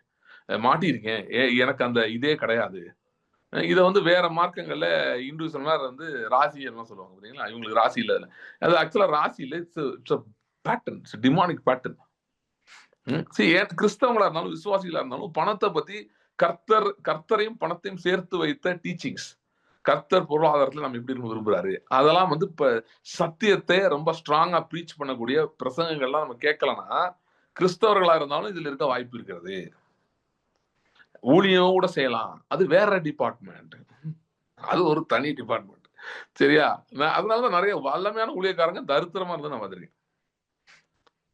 மாட்டியிருக்கேன், எனக்கு அந்த இதே கிடையாது. இதை வந்து வேற மார்க்கங்கள்ல இந்துசம்லாம் வந்து ராசி எல்லாம் சொல்லுவாங்க பாத்தீங்களா, இவங்களுக்கு ராசி இல்ல. அது ஆக்சுவலா ராசி இல்ல, இட்ஸ் பேட்டர்ன், டிமானிக் பேட்டர்ன். கிறிஸ்தவங்களா இருந்தாலும் விசுவாசிகளா இருந்தாலும் பணத்தை பத்தி கர்த்தரையும் பணத்தையும் சேர்த்து வைத்த டீச்சிங்ஸ், கர்த்தர் பொருளாதாரத்துல நம்ம எப்படி இருந்து விரும்புறாரு, அதெல்லாம் வந்து இப்ப சத்தியத்தை ரொம்ப ஸ்ட்ராங்கா ப்ரீச் பண்ணக்கூடிய பிரசங்கங்கள்லாம் நம்ம கேட்கலன்னா கிறிஸ்தவர்களா இருந்தாலும் இதுல இருக்க வாய்ப்பு இருக்கிறது. ஊழியம் கூட செய்யலாம், அது வேற டிபார்ட்மெண்ட், அது ஒரு தனி டிபார்ட்மெண்ட். சரியா? அதனாலதான் நிறைய வல்லமையான ஊழியக்காரங்க தரித்திரமா இருந்து நான் வந்திருக்கேன்.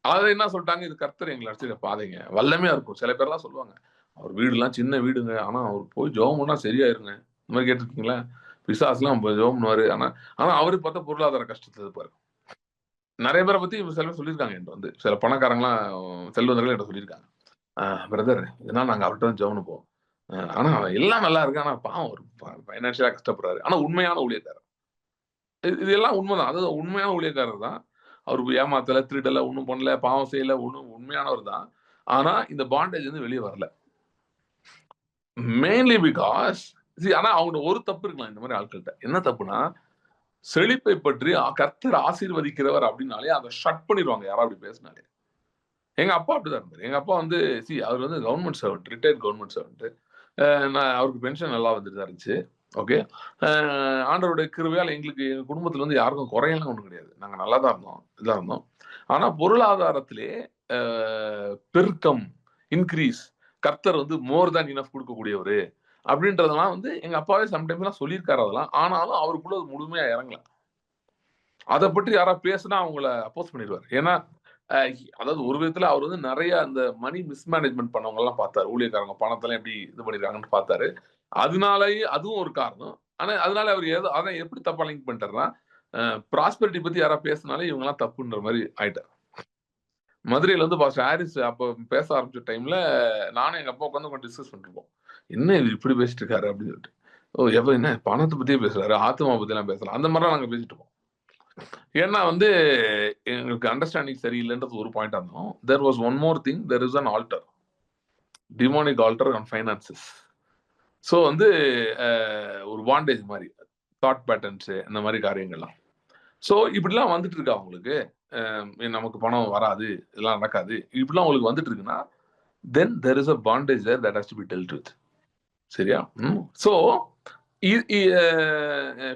அதை என்ன சொல்லிட்டாங்க, இது கர்த்தர் எங்களை அடிச்சு பாதைங்க, வல்லமையா இருக்கும். சில பேர்லாம் சொல்லுவாங்க, அவர் வீடுலாம் சின்ன வீடுங்க, ஆனா அவர் போய் ஜெபம் பண்ணா சரியாயிருங்க. இந்த மாதிரி கேட்டிருக்கீங்களா? பிசாசுலாம் ஜெபம் பண்ணுவாரு, ஆனா ஆனா அவரு பார்த்தா பொருளாதார கஷ்டத்துல இருப்பாரு. நிறைய பேரை பத்தி சில பேர் சொல்லியிருக்காங்க என்கிட்ட வந்து, சில பணக்காரங்களாம் செல்வந்தர்கள் என்கிட்ட சொல்லியிருக்காங்க, பிரதர் இதெல்லாம் நாங்க அவர்கிட்ட தான் ஜெபம் போவோம், ஆனா எல்லாம் நல்லா இருக்கு, ஆனா பாவம் ஒரு பைனான்சியலா கஷ்டப்படுறாரு. ஆனா உண்மையான ஊழியக்காரர், இதெல்லாம் உண்மைதான். அதாவது உண்மையான ஊழியக்காரர் தான். அவருக்கு ஏமாத்தல, திருடல, ஒண்ணும் பண்ணல, பாவம் செய்யல, ஒண்ணும் உண்மையானவர் தான். ஆனா இந்த பாண்டேஜ் வந்து வெளியே வரல. மெயின்லி பிகாஸ் ஆனா அவங்க ஒரு தப்பு இருக்கலாம் இந்த மாதிரி ஆட்கள்கிட்ட. என்ன தப்புனா, செழிப்பை பற்றி கர்த்தர் ஆசீர்வதிக்கிறவர் அப்படின்னாலே அதை ஷட் பண்ணிடுவாங்க யாராவது அப்படி பேசினாலே. எங்க அப்பா அப்படிதான் இருந்தாரு. எங்க அப்பா வந்து அவர் வந்து government servant, retired government servant. அவருக்கு பென்ஷன் நல்லா வந்துட்டு தான் இருந்துச்சு. ஓகே. ஆண்டவருடைய கிருபையால் எங்களுக்கு எங்க குடும்பத்துல வந்து யாருக்கும் குறையெல்லாம் ஒன்றும் கிடையாது. நாங்க நல்லா தான் இருந்தோம், இதா இருந்தோம். ஆனா பொருளாதாரத்திலே பெருக்கம், இன்க்ரீஸ், கர்த்தர் வந்து மோர் தேன் இனஃப் கொடுக்கக்கூடியவரு அப்படின்றதெல்லாம் வந்து எங்க அப்பாவே சம்டைம்ஸ்லாம் சொல்லியிருக்காரு. அதெல்லாம் ஆனாலும் அவருக்குள்ள முழுமையா இறங்கல. அதை பற்றி யாராவது பேசினா அவங்கள அப்போஸ் பண்ணிடுவார். ஏன்னா அதாவது ஒரு விதத்துல அவர் வந்து நிறைய அந்த மணி மிஸ்மேனேஜ்மெண்ட் பண்ணவங்க எல்லாம் பார்த்தாரு. ஊழியக்காரங்க பணத்தெல்லாம் எப்படி இது பண்ணிருக்காங்கன்னு பார்த்தாரு. அதனாலயே அதுவும் ஒரு காரணம். ஆனா அதனால அவர் அதை எப்படி தப்பா லிங்க் பண்ணிட்டாருன்னா, ப்ராஸ்பெரிட்டி பத்தி யாராவது பேசினாலே இவங்க எல்லாம் தப்புன்ற மாதிரி ஆயிட்டார். மதுரையில வந்து பாஸ்டர் ஹாரிஸ் அப்ப பேச ஆரம்பிச்ச டைம்ல நானும் எங்க அப்பா உட்காந்து கொஞ்சம் டிஸ்கஸ் பண்ணிருப்போம். என்ன இது இப்படி பேசிட்டு இருக்காரு அப்படின்னு சொல்லிட்டு. ஓ எப்ப என்ன பணத்தை பத்தியே பேசுறாரு, ஆத்மா பத்தி எல்லாம் பேசலாம், அந்த மாதிரிலாம் நாங்க பேசிட்டு இருப்போம். ஏன்னா வந்து எங்களுக்கு அண்டர்ஸ்டாண்டிங் சரியில்லைன்றது ஒரு பாயிண்டா இருந்தோம். There was one more thing, there is an altar, demonic altar on finances. So வந்து ஒரு பாண்டேஜ் மாதிரி, தாட் பேட்டர்ன்ஸ், இந்த மாதிரி காரியங்கள்லாம். ஸோ இப்படிலாம் வந்துட்டு இருக்கா அவங்களுக்கு, நமக்கு பணம் வராது, இதெல்லாம் நடக்காது, இப்படிலாம் உங்களுக்கு வந்துட்டு இருக்குன்னா then there is a bondage there that has to be dealt with. சரியா? ஸோ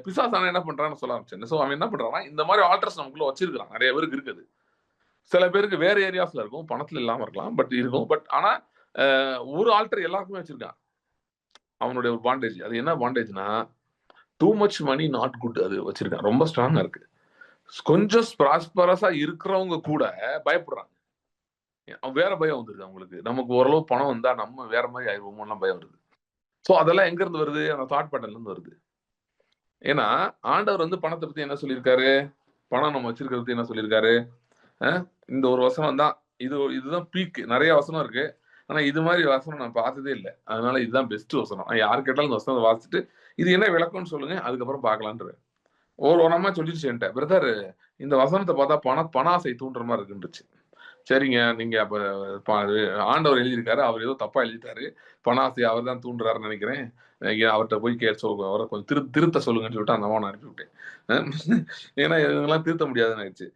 பிசாசான என்ன பண்றான்னு சொல்ல ஆரம்பிச்சேன். ஸோ அவன் என்ன பண்றான்னா, இந்த மாதிரி ஆல்டர்ஸ் நமக்குள்ள வச்சிருக்கான். நிறைய பேருக்கு இருக்குது. சில பேருக்கு வேற ஏரியாஸ்ல இருக்கும், பணத்துல இல்லாம இருக்கலாம், பட் இருக்கும். பட் ஆனா ஒரு ஆல்டர் எல்லாருக்குமே வச்சிருக்கான். அவனுடைய ஒரு பாண்டேஜ். அது என்ன பாண்டேஜ்னா, too much money not good. அது வச்சிருக்கான், ரொம்ப ஸ்ட்ராங்கா இருக்கு. கொஞ்சம் ப்ராஸ்பரஸா இருக்கிறவங்க கூட பயப்படுறாங்க. வேற பயம் வந்துருது அவங்களுக்கு, நமக்கு ஓரளவு பணம் வந்தா நம்ம வேற மாதிரி ஆயிடுவோமோலாம் பயம் வருது. ஸோ அதெல்லாம் எங்க இருந்து வருது? அந்த தாட் பேட்டர்ன்ல இருந்து வருது. ஏன்னா ஆண்டவர் வந்து பணத்தை பத்தி என்ன சொல்லியிருக்காரு, பணம் நம்ம வச்சிருக்கிறத பத்தி என்ன சொல்லியிருக்காரு, இந்த ஒரு வசனம் தான், இதுதான் பீக். நிறைய வசனம் இருக்கு, ஆனா இது மாதிரி வசனம் நான் பார்த்ததே இல்லை. அதனால இதுதான் பெஸ்ட் வசனம். யாரு கேட்டாலும் இந்த வசனத்தை வாசிச்சுட்டு இது என்ன விளக்கம்னு சொல்லுங்க, அதுக்கப்புறம் பார்க்கலான்ற ஒரு அம்மா சொல்லிடுச்சு பிரதர், இந்த வசனத்தை பார்த்தா பண ஆசை தூண்டுற மாதிரி இருக்குன்றுச்சு. சரிங்க, நீங்க அப்ப ஆண்டவர் எழுதியிருக்காரு, அவர் ஏதோ தப்பா எழுதிட்டாரு, பணாசை அவர் தான் தூண்டுறாருன்னு நினைக்கிறேன், அவர்கிட்ட போய் சொல்லுங்க, அவரை கொஞ்சம் திருத்த சொல்லுங்கன்னு சொல்லிட்டு அந்த அம்மா அனுப்பி விட்டேன். ஏன்னா இதெல்லாம் திருத்த முடியாதுன்னு ஆயிடுச்சு.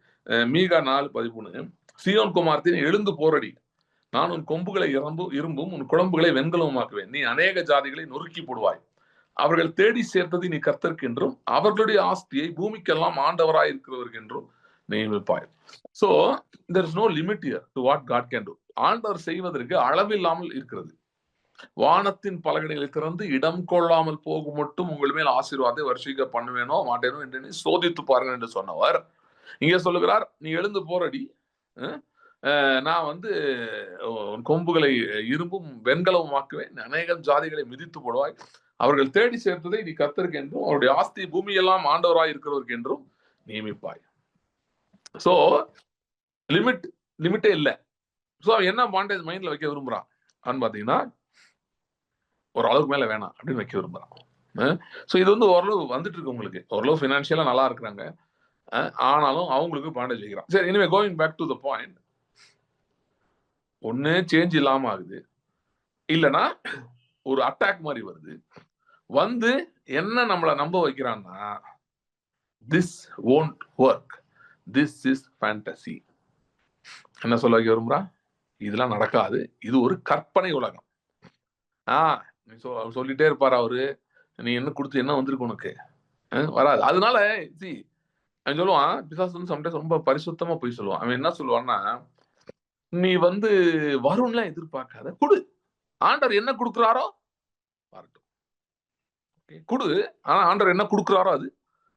மீகா 4:13, சீயோன் குமார்த்தின் எழுந்து போரடி, நான் உன் கொம்புகளை இரும்பும் உன் குழம்புகளை வெண்கலமாக்குவேன், நீ அநேக ஜாதிகளை நொறுக்கி போடுவாய், அவர்கள் தேடி சேர்த்தது நீ கர்த்தருக்கு என்றும் அவர்களுடைய ஆஸ்தியை பூமிக்கெல்லாம் ஆண்டவராய் இருக்கிறவருக்கு என்றும் நியமிப்பாய். So there is no limit here to what God can do. ஆண்டவர் செய்வதற்கு அளவில்லாமல் இருக்கிறது. வானத்தின் பலகணிகளை திறந்து இடம் கொள்ளாமல் போகும் மட்டும் உங்கள் மேல் ஆசீர்வாதத்தை வருஷிக்க பண்ணுவேனோ மாட்டேனோ என்று சோதித்து பாருங்கள் என்று சொன்னவர் இங்கே சொல்லுகிறார், நீ எழுந்து போரடி, நான் வந்து கொம்புகளை இரும்பும் வெண்கலமும் ஆக்குவேன், அநேகம் ஜாதிகளை மிதித்து போடுவாய், அவர்கள் தேடி சேர்த்ததை நீ கர்த்தருக்கு என்றும் அவருடைய ஆஸ்தி பூமியெல்லாம் ஆண்டவராய் இருக்கிறவருக்கு என்றும் நியமிப்பாய். சோ லிமிட்டே இல்லை. ஸோ அவன் என்ன பாண்டேஜ் மைண்ட்ல வைக்க விரும்புறான் பாத்தீங்கன்னா, ஒரு அளவுக்கு மேல வேணாம் அப்படின்னு வைக்க விரும்புறான். ஸோ இது வந்து ஓரளவு வந்துட்டு இருக்கு உங்களுக்கு, ஓரளவு ஃபினான்ஷியலா நல்லா இருக்கிறாங்க, ஆனாலும் அவங்களுக்கு பாண்டேஜ் வைக்கிறான். சரி, இனிமே going back to the point, ஒண்ணு சேஞ்ச் இல்லாம ஆகுது, இல்லைன்னா ஒரு அட்டாக் மாதிரி வருது, வந்து என்ன நம்மளை நம்ப வைக்கிறான்னா, this won't work, this is fantasy. என்ன சொல்ல வைக்க விரும்புறான்? இதெல்லாம் நடக்காது, இது ஒரு கற்பனை உலகம். சொல்லிட்டே இருப்பாரு அவரு, நீ என்ன கொடுத்து என்ன வந்திருக்கு உனக்கு, வராது. அதனால அவன் சொல்லுவான், பிசாசு வந்து சம்டைம்ஸ் ரொம்ப பரிசுத்தமா போய் சொல்லுவான். அவன் என்ன சொல்லுவான்னா, நீ வந்து வரும்லாம் எதிர்பார்க்காத, கொடு, ஆண்டவர் என்ன கொடுக்குறாரோ வரட்டும், கொடு, ஆனா ஆண்டவர் என்ன கொடுக்குறாரோ அது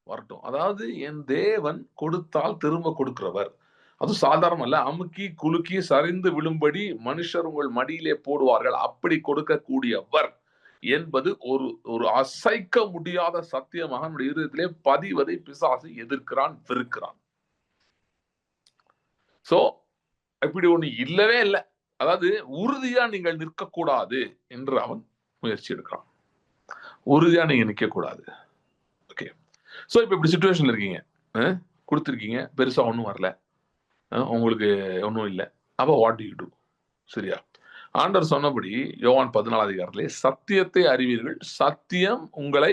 வரட்டும். அதாவது என் தேவன் கொடுத்தால் திரும்ப கொடுக்கிறவர், அது சாதாரண அல்ல, அமுக்கி குலுக்கி சரிந்து விழும்படி மனுஷர் உங்கள் மடியிலே போடுவார்கள், அப்படி கொடுக்கக்கூடியவர் என்பது ஒரு அசைக்க முடியாத சத்தியமாக நம்முடைய இருதயத்திலே பதிவதை பிசாசு எதிர்க்கிறான், வெறுக்கிறான். சோ இப்படி ஒண்ணு இல்லவே இல்லை. அதாவது உறுதியா நீங்கள் நிற்கக்கூடாது என்று அவன் முயற்சி எடுக்கிறான். உறுதியா நீங்க நிக்க கூடாது. ஓகே, சோ இப்ப இப்படி சிச்சுவேஷன்ல இருக்கீங்க, கொடுத்துருக்கீங்க, பெருசா ஒண்ணும் வரல, உங்களுக்கு ஒன்றும் இல்லை, அப்ப வாட் டு யூ டு? சரியா? ஆண்டவர் சொன்னபடி யோவான் 14 அதிகாரத்திலே சத்தியத்தை அறிவீர்கள், சத்தியம் உங்களை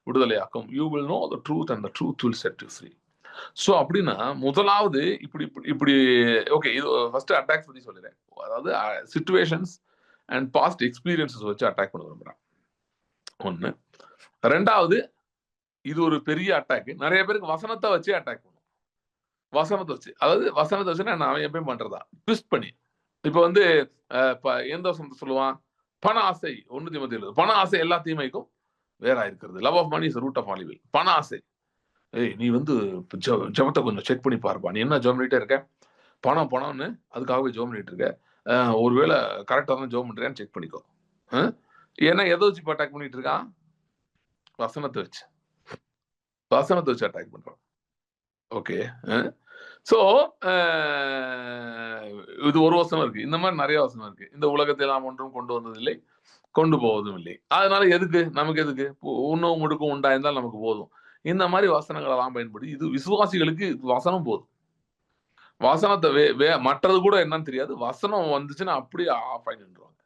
விடுதலையாக்கும். You will know the truth and the truth will set you free. So அப்படின்னா முதலாவது இப்படி ஓகே, இது ஃபர்ஸ்ட் அட்டாக்ஸ் பத்தி சொல்லிடுறேன். அதாவது சிச்சுவேஷன்ஸ் அண்ட் பாஸ்ட் எக்ஸ்பீரியன்சஸ் வச்சு அட்டாக் பண்ண விரும்புறான், ஒண்ணு. ரெண்டாவது, இது ஒரு பெரிய அட்டாக். நிறைய பேருக்கு வசனத்தை வச்சு அட்டாக் பண்ணும். வசனத்தை வச்சு, அதாவது வசனத்தை வச்சு நான் எப்பயும் பண்றதா ட்விஸ்ட் பண்ணி, இப்ப வந்து எந்த வசனத்தை சொல்லுவான், பண ஆசை, 1 தீமோத்தேயு, பண ஆசை எல்லா தீமைக்கும் வேற இருக்கிறது, love of money is root of all evil. பண ஆசை, நீ வந்து ஜெபத்தை கொஞ்சம் செக் பண்ணி பாருப்பா, நீ என்ன ஜெபம் பண்ணிட்டே இருக்க, பணம்னு அதுக்காகவே ஜெபம் பண்ணிட்டு இருக்க, ஒருவேளை கரெக்டா தான் ஜெபம் பண்றியான்னு செக் பண்ணிக்கோ. ஏன்னா எதை வச்சு இப்போ அட்டாக் பண்ணிட்டு இருக்கான்? வசனத்தை வச்சு அட்டாக் பண்றான். ஓகே, சோ இது ஒரு வசனம் இருக்கு, இந்த மாதிரி நிறைய வசனம் இருக்கு. இந்த உலகத்தை நாம் ஒன்றும் கொண்டு வந்ததில்லை, கொண்டு போவதும் இல்லை, அதனால நமக்கு எதுக்கு, உணவு முடுக்கும் உண்டாயிருந்தால் நமக்கு போதும். இந்த மாதிரி வசனங்கள் எல்லாம் பயன்படுத்தி, இது விசுவாசிகளுக்கு வசனம் போதும். வசனத்தை மற்றது கூட என்னன்னு தெரியாது, வசனம் வந்துச்சுன்னா அப்படியே ஆஃப் ஆகி நின்றுவாங்க,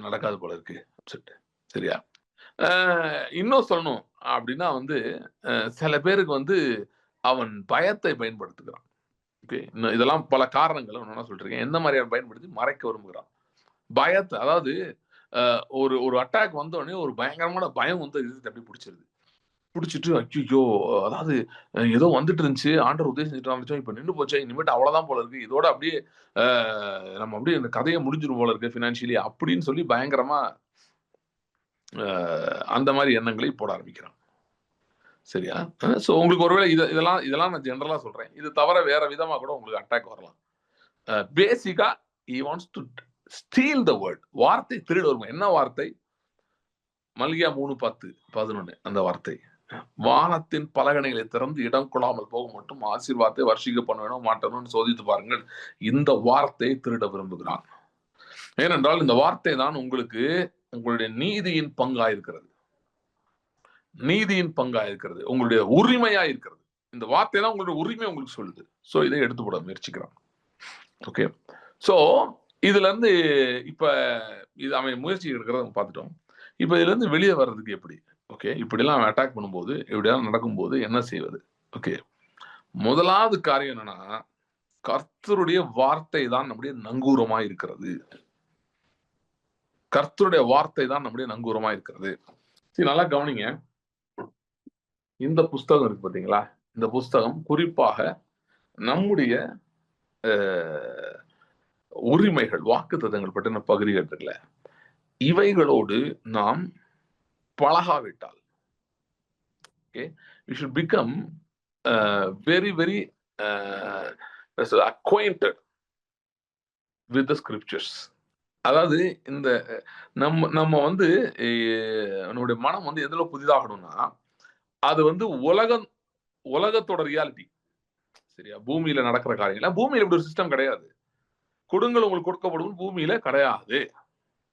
நடக்காது போல இருக்கு சொல்லிட்டு. சரியா? இன்னும் சொல்லணும் அப்படின்னா வந்து சில பேருக்கு வந்து அவன் பயத்தை பயன்படுத்துகிறான். ஓகே, இதெல்லாம் பல காரணங்கள் நான் சொல்றேன். எந்த மாதிரியான பயன்படுத்தி மறைக்க விரும்புகிறான் பயத்தை. அதாவது ஒரு அட்டாக் வந்த உடனே ஒரு பயங்கரமான பயம் வந்து அப்படி பிடிச்சிட்டு ஐயோ, அதாவது ஏதோ வந்துட்டு இருந்துச்சு, ஆண்டவர் உதவி செஞ்சுட்டு இருந்துச்சோம், இப்ப நின்று போச்சு, இனிமேட்டு அவ்வளவுதான் போல இருக்கு, இதோட அப்படியே நம்ம அப்படியே இந்த கதையை முடிஞ்சிடும் போல இருக்கு பினான்சியலி அப்படின்னு சொல்லி பயங்கரமா அந்த மாதிரி எண்ணங்களை போட ஆரம்பிக்கிறான். சரியா? சோ உங்களுக்கு ஒருவேளை இதெல்லாம் நான் ஜெனரலா சொல்றேன், இது தவிர வேற விதமா கூட உங்களுக்கு அட்டாக் வரலாம். பேசிக்கா he wants to steal the word. வார்த்தை திருட வரும். என்ன வார்த்தை? மல்கியா 3:10-11 அந்த வார்த்தை, வானத்தின் பலகணைகளை திறந்து இடம் கொள்ளாமல் போக மட்டும் ஆசீர்வாதத்தை வர்ஷிக்க பண்ண வேணும் மாட்டணும்னு சோதித்து பாருங்கள். இந்த வார்த்தையை திருட விரும்புகிறான். ஏனென்றால் இந்த வார்த்தை தான் உங்களுக்கு உங்களுடைய நீதியின் பங்கா இருக்கிறது, உங்களுடைய உரிமையா இருக்கிறது. இந்த வார்த்தை தான் உங்களுடைய உரிமை உங்களுக்கு சொல்லுது. சோ இதை எடுத்து போட முயற்சிக்கிறான். ஓகே, சோ இதுல இருந்து இப்ப இது அவன் முயற்சி எடுக்கிறத பார்த்துட்டோம். இப்ப இதுல இருந்து வெளியே வர்றதுக்கு எப்படி? ஓகே, இப்படிலாம் அவன் அட்டாக் பண்ணும்போது, இப்படியெல்லாம் நடக்கும்போது என்ன செய்வது? ஓகே, முதலாவது காரியம் என்னன்னா, கர்த்தருடைய வார்த்தை தான் நம்முடைய நங்கூரமா இருக்கிறது. கர்த்தருடைய வார்த்தை தான் நம்முடைய நங்கூரமா இருக்கிறது. சரி, நல்லா கவனிங்க. இந்த புஸ்தகம் இருக்கு பாத்தீங்களா, இந்த புஸ்தகம் குறிப்பாக நம்முடைய உரிமைகள், வாக்குத்தத்தங்கள் பற்றின பகுதிகள் இருக்குல்ல, இவைகளோடு நாம் பழகாவிட்டால், we should become very very acquainted with the scriptures. அதாவது இந்த நம்ம வந்து நம்முடைய மனம் வந்து எதுல புதிதாகணும்னா, அது வந்து உலகத்தோட ரியாலிட்டி. சரியா? பூமியில நடக்கிற காரியங்கள். பூமியில இப்படி ஒரு சிஸ்டம் கிடையாது. கொடுங்கள் உங்களுக்கு கொடுக்கப்படும் பூமியில கிடையாது.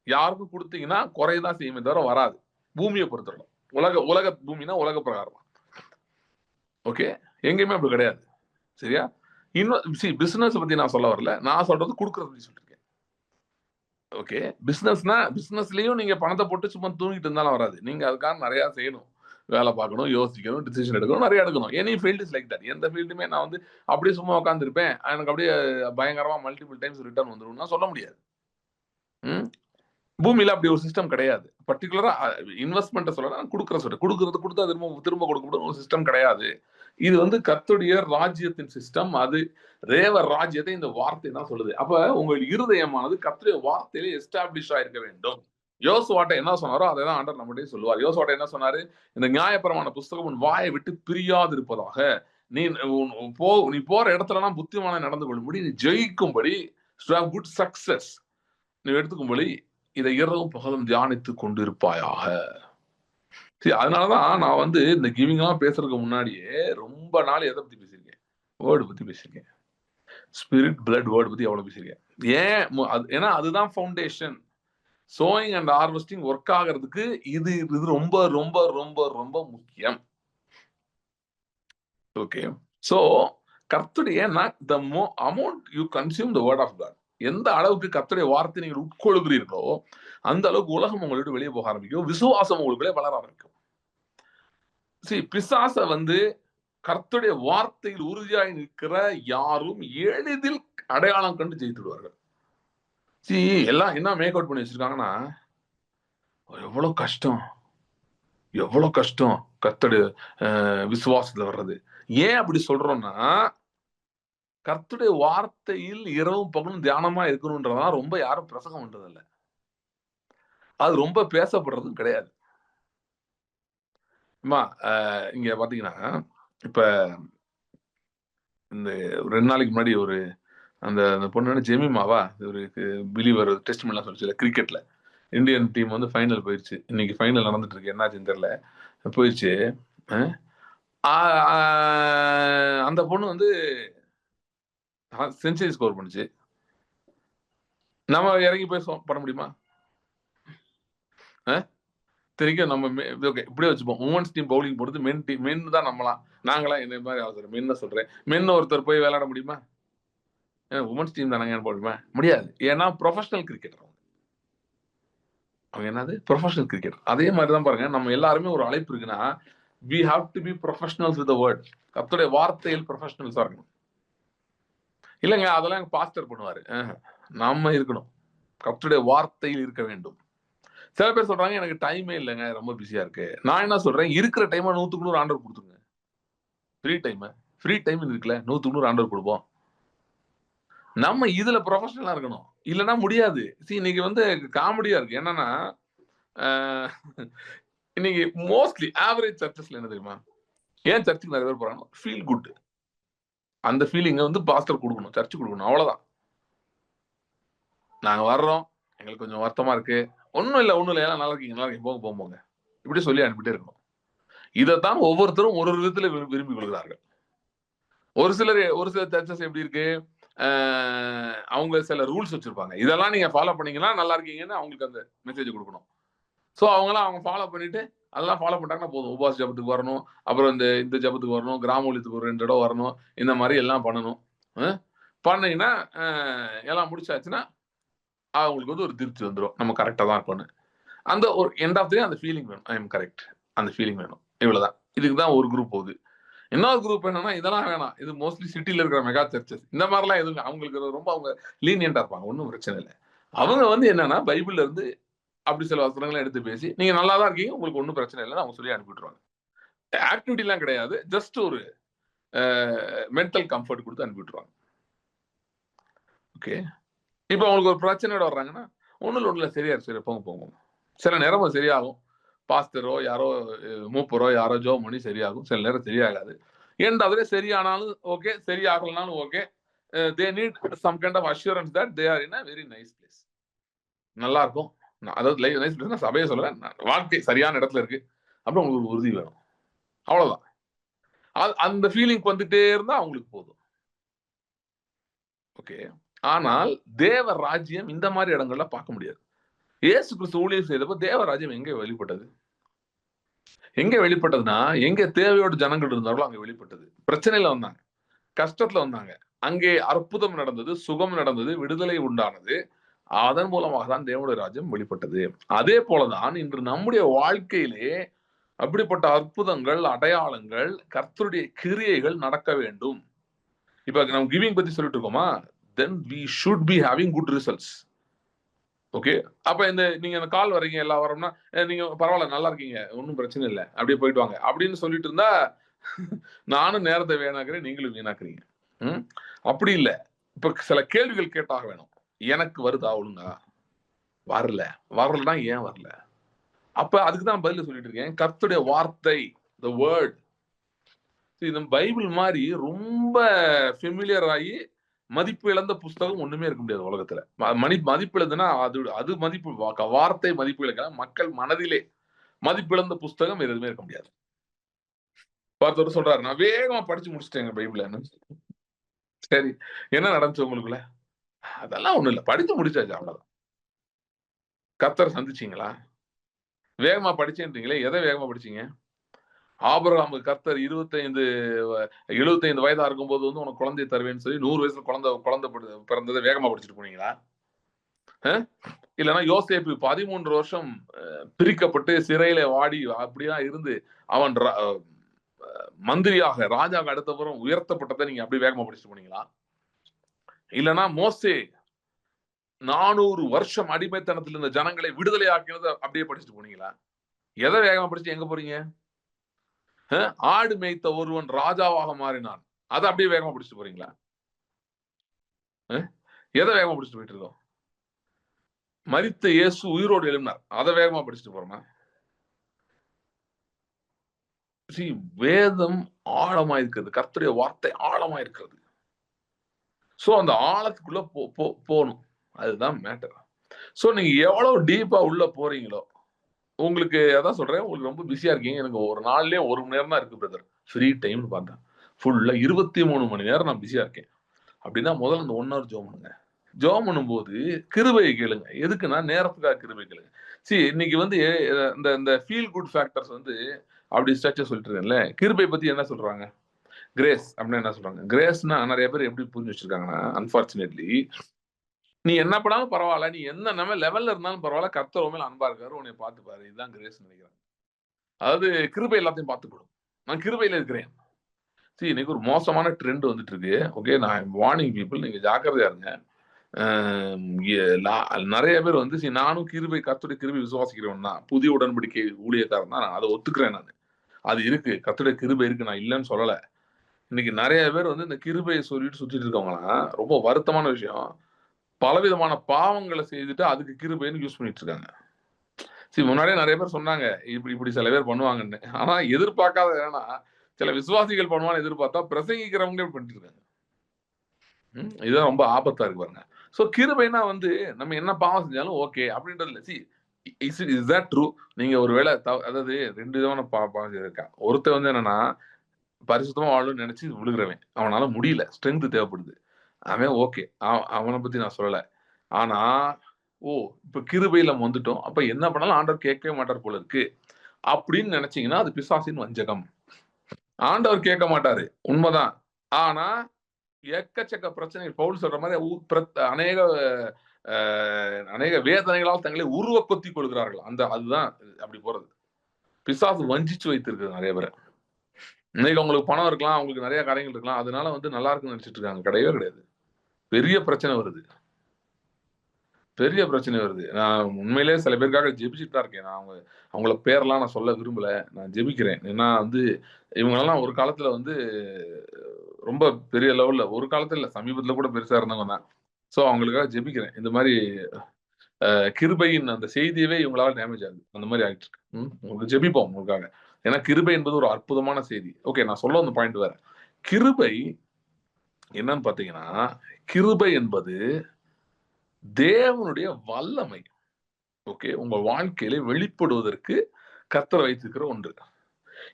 யாருக்கும் கொடுத்தீங்கன்னா குறையதான் செய்யுமே தவிர வராது. பூமியை பொறுத்தவரை உலக பூமினா உலக பிரகாரம். ஓகே, எங்கேயுமே அப்படி கிடையாது. சரியா? இன்னும் பிசினஸ் பத்தி நான் சொல்ல வரல, நான் சொல்றது கொடுக்கறது பத்தி சொல்லிருக்கேன். ஓகே, பிசினஸ்லயும் நீங்க பணத்தை போட்டு சும்மா தூங்கிட்டு இருந்தாலும் வராது. நீங்க அதுக்காக நிறைய செய்யணும், வேலை பார்க்கணும், யோசிக்கணும், டிசிஷன் எடுக்கணும், நிறைய எடுக்கணும். Any field is like that. எந்த ஃபீல்டுமே நான் வந்து அப்படியே சும்மா உட்காந்துருப்பேன், எனக்கு அப்படியே பயங்கரமா மல்டிபிள் டைம்ஸ் ரிட்டர்ன் வந்துடும் சொல்ல முடியாது. பூமியில அப்படி ஒரு சிஸ்டம் கிடையாது. பர்டிகுலரா இன்வெஸ்ட்மெண்ட் சொல்ல கொடுக்கறது கொடுத்தா திரும்ப கொடுக்கப்படும் ஒரு சிஸ்டம் கிடையாது. இது வந்து கர்த்தருடைய ராஜ்யத்தின் சிஸ்டம். அது தேவ ராஜ்யத்தை இந்த வார்த்தை தான் சொல்லுது. அப்ப உங்கள் இருதயமானது கர்த்தருடைய வார்த்தையில எஸ்டாப்ளிஷ் ஆயிருக்க வேண்டும். யோசுவாட்ட என்ன சொன்னாரோ அதை தான் ஆண்டவர் நம்மகிட்டே சொல்லுவார். யோசுவாட்ட என்ன சொன்னாரு? இந்த நியாயப்பிரமாண புஸ்தகம் உன் வாயை விட்டு பிரியாது இருப்பதாக, நீ போற இடத்துலலாம் புத்திமான நடந்து கொள்ளும்படி, நீ ஜெயிக்கும்படி, குட் சக்சஸ் நீ எடுத்துக்கும்படி இதை இரவும் பகலும் தியானித்து கொண்டு இருப்பாயாக. அதனாலதான் நான் வந்து இந்த கிவிங் எல்லாம் பேசுறதுக்கு முன்னாடியே ரொம்ப நாள் எதை பத்தி பேசியிருக்கேன்? வேர்டு பத்தி பேசியிருக்கேன். ஸ்பிரிட், பிளட், வேர்டு பத்தி எவ்வளவு பேசியிருக்கேன். ஏன்னா அதுதான் foundation. Sowing and harvesting work ஆகிறதுக்கு இது ரொம்ப ரொம்ப ரொம்ப ரொம்ப முக்கியம். ஓகே, சோ கர்த்தருடைய the amount you consume the word of God, எந்த அளவுக்கு கர்த்தருடைய வார்த்தை நீங்கள் உட்கொள்கிறீர்களோ அந்த அளவுக்கு உலகம் உங்களை விட்டு வெளியே போக ஆரம்பிக்கும், விசுவாசம் உங்களுக்குள்ளே வளர ஆரம்பிக்கும். பிசாச வந்து கர்த்தருடைய வார்த்தையில் உறுதியாய் நிற்கிற யாரும் எளிதில் அடையாளம் கண்டு ஜெயித்துடுவார்கள். எல்லாம் என்ன மேக் அவுட் பண்ணி வச்சிருக்காங்கன்னா, எவ்வளவு கஷ்டம் கர்த்தருடைய விசுவாசத்துல வர்றது. ஏன் அப்படி சொல்றோம்னா, கர்த்தருடைய வார்த்தையில் இரவும் பகலும் தியானமா இருக்கணும்ன்றதான் ரொம்ப யாரும் பிரசங்கம் பண்றது இல்ல. அது ரொம்ப பேசப்படுறதும் கிடையாது. இங்க பாத்தீங்கன்னா, இப்ப இந்த 2 நாளைக்கு முன்னாடி ஒரு அந்த பொண்ணு ஜெமிமாவா ஒரு பிலீவர் டெஸ்ட் பண்ணலாம் சொல்லிச்சு கிரிக்கெட்ல. இந்தியன் டீம் வந்து ஃபைனல் போயிடுச்சு. இன்னைக்கு ஃபைனல் நடந்துட்டு இருக்கு, என்னாச்சுன்னு தெரியல, போயிடுச்சு. அந்த பொண்ணு வந்து செஞ்சுரி ஸ்கோர் பண்ணுச்சு. நம்ம இறங்கி போய் பண்ண முடியுமா? தெரியும். நம்ம இப்படியே வச்சுப்போம், உமன்ஸ் டீம் பவுலிங் போடுறது மென் தான். நம்மளாம் நாங்களாம் என்ன மாதிரி அவசரம் மென்ன சொல்றேன். மென்ன ஒருத்தர் போய் விளையாட முடியுமா? உமன்ஸ் டீம் தானங்க போடுமா? முடியாது. ஏன்னா ப்ரொஃபஷனல் கிரிக்கெட்டர் அவங்க. என்னது ப்ரொஃபஷனல் கிரிக்கெட்டர்? அதே மாதிரிதான் பாருங்க, நம்ம எல்லாருமே ஒரு அழைப்பு இருக்குன்னா, we have to be professionals with the word. கர்த்தருடைய வார்த்தையில் ப்ரொஃபஷனல்ஸா இருக்கணும். இல்லைங்க அதெல்லாம் எங்க பாஸ்டர் பண்ணுவாரு. நாம இருக்கணும், கர்த்தருடைய வார்த்தையில் இருக்க வேண்டும். சில பேர் சொல்றாங்க எனக்கு டைமே இல்லைங்க, ரொம்ப பிஸியா இருக்கு. நான் என்ன சொல்றேன், இருக்கிற டைம் 100க்கு 100 ஆண்டவர் கொடுத்துருங்க. ஃப்ரீ டைம் இருக்குல்ல, 100க்கு 100 ஆண்டவர் கொடுப்போம். நம்ம இதுல ப்ரொஃபஷனலா இருக்கணும், இல்லைன்னா முடியாது. இன்னைக்கு வந்து காமெடியா இருக்கு. என்னன்னா, இன்னைக்கு மோஸ்ட்லி ஆவரேஜ் சர்ச்சஸ்ல என்ன தெரியுமா, ஏன் சர்ச்சுக்கு நிறைய பேர் போறாங்க? Feel good. அந்த ஃபீலிங்க வந்து பாஸ்டர் கொடுக்கணும், சர்ச்சு கொடுக்கணும், அவ்வளவுதான். நாங்க வர்றோம், எங்களுக்கு கொஞ்சம் வருத்தமா இருக்கு, ஒன்னும் இல்ல எல்லாம் நல்லா இருக்கீங்க, போங்க இப்படி சொல்லி அனுப்பிட்டே இருக்கணும். இதைத்தான் ஒவ்வொருத்தரும் ஒரு விதத்துல விரும்பி கொள்கிறார்கள். ஒரு சில சர்ச்சஸ் எப்படி இருக்கு, அவங்க சில ரூல்ஸ் வச்சிருப்பாங்க, இதெல்லாம் நீங்க ஃபாலோ பண்ணீங்கன்னா நல்லா இருக்கீங்கன்னு அவங்களுக்கு அந்த மெசேஜ் கொடுக்கணும். ஸோ அவங்களாம் அவங்க ஃபாலோ பண்ணிட்டு அதெல்லாம் ஃபாலோ பண்ணிட்டாங்கன்னா போதும். உபாச ஜபத்துக்கு வரணும், அப்புறம் இந்த ஜபத்துக்கு வரணும், கிராம ஒழியத்துக்கு ஒரு 2 தடவை வரணும், இந்த மாதிரி எல்லாம் பண்ணணும். பண்ணீங்கன்னா எல்லாம் முடிச்சாச்சுன்னா அவங்களுக்கு வந்து ஒரு திருப்தி வந்துடும், நம்ம கரெக்டாக தான் இருக்கணும். அந்த ஒரு எண்ட் ஆஃப் டே அந்த ஃபீலிங் வேணும், ஐ எம் கரெக்ட், அந்த ஃபீலிங் வேணும். இவ்வளவுதான். இதுக்கு தான் ஒரு குரூப் போகுது. இன்னொரு குரூப் என்னன்னா, இதெல்லாம் வேணாம், இது மோஸ்ட்லி சிட்டில இருக்கிற மெகா சர்ச்சஸ், இந்த மாதிரிலாம் எதுவும் அவங்களுக்கு ரொம்ப அவங்க லீனியண்டா இருப்பாங்க, ஒன்றும் பிரச்சனை இல்லை. அவங்க வந்து என்னன்னா, பைபிள்ல இருந்து அப்படி சில வசனங்களை எடுத்து பேசி நீங்க நல்லா தான் இருக்கீங்க, உங்களுக்கு ஒன்றும் பிரச்சனை இல்லைன்னு அவங்க சொல்லி அனுப்பிவிட்டுருவாங்க. ஆக்டிவிட்டி எல்லாம் கிடையாது, ஜஸ்ட் ஒரு மென்டல் கம்ஃபர்ட் கொடுத்து அனுப்பிவிட்டுருவாங்க. ஓகே, இப்போ அவங்களுக்கு ஒரு பிரச்சனையோட வர்றாங்கன்னா, ஒண்ணுல சரி போங்க. சில நேரம் சரியாகும், பாஸ்டரோ யாரோ மூப்பரோ யாரோ ஜோ பண்ணி சரியாகும், சில நேரம் சரியாகாது. ஏன்டாவது சரியானாலும் ஓகே, சரியாகலனாலும் okay, they need some kind of assurance that they are in a very nice place. நல்லா இருக்கும், அதாவது நைஸ் பிளேஸ் சபையை சொல்ல, வாழ்க்கை சரியான இடத்துல இருக்கு, அப்புறம் உங்களுக்கு ஒரு உறுதி வேணும், அவ்வளவுதான். அந்த ஃபீலிங் வந்துட்டே இருந்தா அவங்களுக்கு போதும். ஓகே. ஆனால் தேவ ராஜ்யம் இந்த மாதிரி இடங்கள்ல பார்க்க முடியாது. இயேசு கிறிஸ்து ஊழியம் செய்தப்போ தேவ ராஜ்யம் எங்கே வெளிப்பட்டது? எங்க வெளிப்பட்டதுன்னா, எங்க தேவையோடு ஜனங்கள் இருந்தார்களோ அங்க வெளிப்பட்டது. பிரச்சனையில வந்தாங்க, கஷ்டத்துல வந்தாங்க. அங்கே அற்புதம் நடந்தது, சுகம் நடந்தது, விடுதலை உண்டானது. அதன் மூலமாக தான் தேவனுடைய ராஜ்யம் வெளிப்பட்டது. அதே போலதான் இன்று நம்முடைய வாழ்க்கையிலே அப்படிப்பட்ட அற்புதங்கள், அடையாளங்கள், கர்த்தருடைய கிரியைகள் நடக்க வேண்டும். இப்ப நம்ம கிவிங் பத்தி சொல்லிட்டு இருக்கோமா? then we should be having good results. Okay. அப்ப நீங்க அந்த கால் வரீங்க எல்லா வாரம்னா, நீங்க பரவாயில்ல நல்லா இருக்கீங்க. ஒண்ணும் பிரச்சனை இல்ல. அப்படியே போயிட்டு வாங்க. அப்படின்னு சொல்லிட்டு இருந்தா நானும் நேரத்தை வீணாக்குறேன், நீங்களும் வீணாக்குறீங்க. அப்படி இல்ல. இப்ப சில கேள்விகள் கேட்டாக வேணும். எனக்கு வருதா ஒழுங்கா? வரல. வரலன்னா ஏன் வரல? அப்ப அதுக்கு தான் பதில் சொல்லிட்டு இருக்கேன். கர்த்தருடைய வார்த்தை, the word. இந்த பைபிள் மாதிரி ரொம்ப ஃபெமிலியர் ஆகி மதிப்பு இழந்த புஸ்தகம் ஒண்ணுமே இருக்க முடியாது உலகத்துல. மதிப்பு இழந்தனா அது மதிப்பு வார்த்தை மதிப்பு இழக்க மக்கள் மனதிலே மதிப்பு இழந்த புஸ்தகம் எதுவுமே இருக்க முடியாது. ஒருத்தர் சொல்றாரு, நான் வேகமா படிச்சு முடிச்சிட்டேங்க பைபிள. சரி, என்ன நடந்துச்சு உங்களுக்குள்ள? அதெல்லாம் ஒண்ணும் இல்ல, படிச்சு முடிச்சாச்சு, அவ்வளவுதான். கர்த்தரை சந்திச்சீங்களா? வேகமா படிச்சேன்றீங்களே, எதை வேகமா படிச்சீங்க? ஆபிரகாமுக்கு கர்த்தர் 75 வயதா இருக்கும்போது வந்து உனக்கு குழந்தையை தருவேன்னு சொல்லி 100 வயசுல குழந்தை பிறந்ததை வேகமா படிச்சுட்டு போனீங்களா? இல்லைன்னா யோசேப்பு 13 வருஷம் பிரிக்கப்பட்டு சிறையில வாடி அப்படிதான் இருந்து அவன் மந்திரியாக ராஜாவுக்கு அடுத்தப்புறம் உயர்த்தப்பட்டதை நீங்க அப்படி வேகமா படிச்சுட்டு போனீங்களா? இல்லைன்னா மோசே 400 வருஷம் அடிமைத்தனத்தில் இருந்த ஜனங்களை விடுதலை ஆக்கினதை அப்படியே படிச்சுட்டு போனீங்களா? எதை வேகமா படிச்சு எங்க போறீங்க? ஆடு மேய்த்த ஒருவன் ராஜாவாக மாறினான், அதை அப்படியே வேகமா படிச்சுட்டு போறீங்களா? எதை வேகமா படிச்சுட்டு போயிட்டு இருக்கோம்? மரித்த இயேசு உயிரோடு எழுப்பினார், அதை வேகமா படிச்சுட்டு போறோமா? வேதம் ஆழமா இருக்கிறது, கர்த்தருடைய வார்த்தை ஆழமா இருக்கிறது. சோ அந்த ஆழத்துக்குள்ள போகணும், அதுதான் மேட்டர். சோ நீங்க எவ்வளவு டீப்பா உள்ள போறீங்களோ, உங்களுக்கு அதான் சொல்றேன், உங்களுக்கு ரொம்ப பிஸியா இருக்கீங்க. எனக்கு ஒரு நாள்லயே 1 மணி நேரம் தான் இருக்கு பிரதர் ஃப்ரீ டைம்னு பார்த்தா, ஃபுல்லா 23 மணி நேரம் நான் பிஸியா இருக்கேன் அப்படின்னா முதல்ல அந்த 1 ஹவர் ஜோம் பண்ணுங்க. ஜோம் பண்ணும்போது கிருபையை கேளுங்க. எதுக்குன்னா நேரத்துக்காக கிருபை கேளுங்க. இன்னைக்கு வந்து இந்த ஃபீல் குட் ஃபேக்டர்ஸ் வந்து அப்படி ஸ்ட்ரக்சர் சொல்லிட்டு இருக்கேன்ல. கிருபை பத்தி என்ன சொல்றாங்க? கிரேஸ் அப்படின்னா என்ன சொல்றாங்க? கிரேஸ்னா நிறைய பேர் எப்படி புரிஞ்சு வச்சிருக்காங்கன்னா, அன்பார்ச்சுனேட்லி நீ என்ன பண்ணாலும் பரவாயில்ல, நீ என்ன லெவல்ல இருந்தாலும் பரவாயில்ல, கர்த்தர் மேல அன்பா இருக்காரு, உன்னை பார்த்துப்பாரு, இதுதான் கிரேஸ் நினைக்கிறேன். அதாவது கிருபை எல்லாத்தையும் பார்த்துக்கூடும், நான் கிருபையில இருக்கிறேன். இன்னைக்கு ஒரு மோசமான ட்ரெண்ட் வந்துட்டு இருக்கு. ஓகே, நான் வார்னிங் பீப்புள், நீங்க ஜாக்கிரதையா இருங்க. நிறைய பேர் வந்து நானும் கிருபை கர்த்தருடைய கிருபை விசுவாசிக்கிறவன் தான், புதிய உடன்படிக்கை ஊழியக்காரன் தான், நான் அதை ஒத்துக்கிறேன். நான் அது இருக்கு, கர்த்தருடைய கிருபை இருக்கு, நான் இல்லைன்னு சொல்லல. இன்னைக்கு நிறைய பேர் வந்து இந்த கிருபையை சொல்லிட்டு சுத்திட்டு இருக்கவங்களாம் ரொம்ப வருத்தமான விஷயம். பலவிதமான பாவங்களை செய்துட்டு அதுக்கு கிருபைன்னு யூஸ் பண்ணிட்டு இருக்காங்க. முன்னாடியே நிறைய பேர் சொன்னாங்க இப்படி சில பேர் பண்ணுவாங்கன்னு. ஆனா எதிர்பார்க்காத ஏன்னா சில விசுவாசிகள் பண்ணுவான்னு எதிர்பார்த்தா பிரசங்கிக்கிறவங்க பண்ணிட்டு இருக்காங்க. இதுதான் ரொம்ப ஆபத்தா இருக்கு பாருங்க. சோ கிருபைனா வந்து நம்ம என்ன பாவம் செஞ்சாலும் ஓகே அப்படின்றது இல்ல. Is that true? நீங்க ஒருவேளை அதாவது 2 விதமான பாவம் இருக்கா. ஒருத்தர் வந்து என்னன்னா பரிசுத்தமா வாழணும்னு நினைச்சு விழுகிறவன், அவனால முடியல, ஸ்ட்ரென்த் தேவைப்படுது, அவன் ஓகே, அவனை பத்தி நான் சொல்லல. ஆனா இப்ப கிருபையில வந்துட்டோம், அப்ப என்ன பண்ணாலும் ஆண்டவர் கேட்கவே மாட்டார் போல இருக்கு அப்படின்னு நினைச்சீங்கன்னா அது பிசாசின் வஞ்சகம். ஆண்டவர் கேட்க மாட்டாரு, உண்மைதான். ஆனா எக்கச்சக்க பிரச்சனை, பவுல் சொல்ற மாதிரி அநேக வேதனைகளால் தங்களை உருவ கொத்தி கொள்கிறார்கள். அதுதான் அப்படி போறது. பிசாசு வஞ்சிச்சு வைத்திருக்கு நிறைய பேரை. இன்னைக்கு உங்களுக்கு பணம் இருக்கலாம், அவங்களுக்கு நிறைய காரியங்கள் இருக்கலாம், அதனால வந்து நல்லா இருக்குன்னு நினைச்சிட்டு இருக்காங்க. கிடையவே கிடையாது. பெரிய பிரச்சனை வருது, பெரிய பிரச்சனை வருது. நான் உண்மையிலேயே சில பேருக்காக ஜெபிச்சுட்டு தான் இருக்கேன். நான் அவங்கள பேரெல்லாம் நான் சொல்ல விரும்பல, நான் ஜெபிக்கிறேன். ஏன்னா வந்து இவங்களெல்லாம் ஒரு காலத்துல வந்து ரொம்ப பெரிய லெவல்ல, ஒரு காலத்துல இல்ல, சமீபத்துல கூட பெருசா இருந்தவங்க தான். சோ அவங்களுக்காக ஜெபிக்கிறேன். இந்த மாதிரி கிருபையின் அந்த செய்தியவே இவங்களால டேமேஜ் ஆகுது, அந்த மாதிரி ஆயிட்டு இருக்கு. உங்களுக்கு ஜெபிப்போம் உங்களுக்காக. ஏன்னா கிருபை என்பது ஒரு அற்புதமான செய்தி. ஓகே, நான் சொல்ல வந்த பாயிண்ட் வேற. கிருபை என்னன்னு பாத்தீங்கன்னா, கிருபை என்பது தேவனுடைய வல்லமை. ஓகே, உங்க வாழ்க்கையில வெளிப்படுவதற்கு கர்த்தர் வைத்திருக்கிற ஒன்று.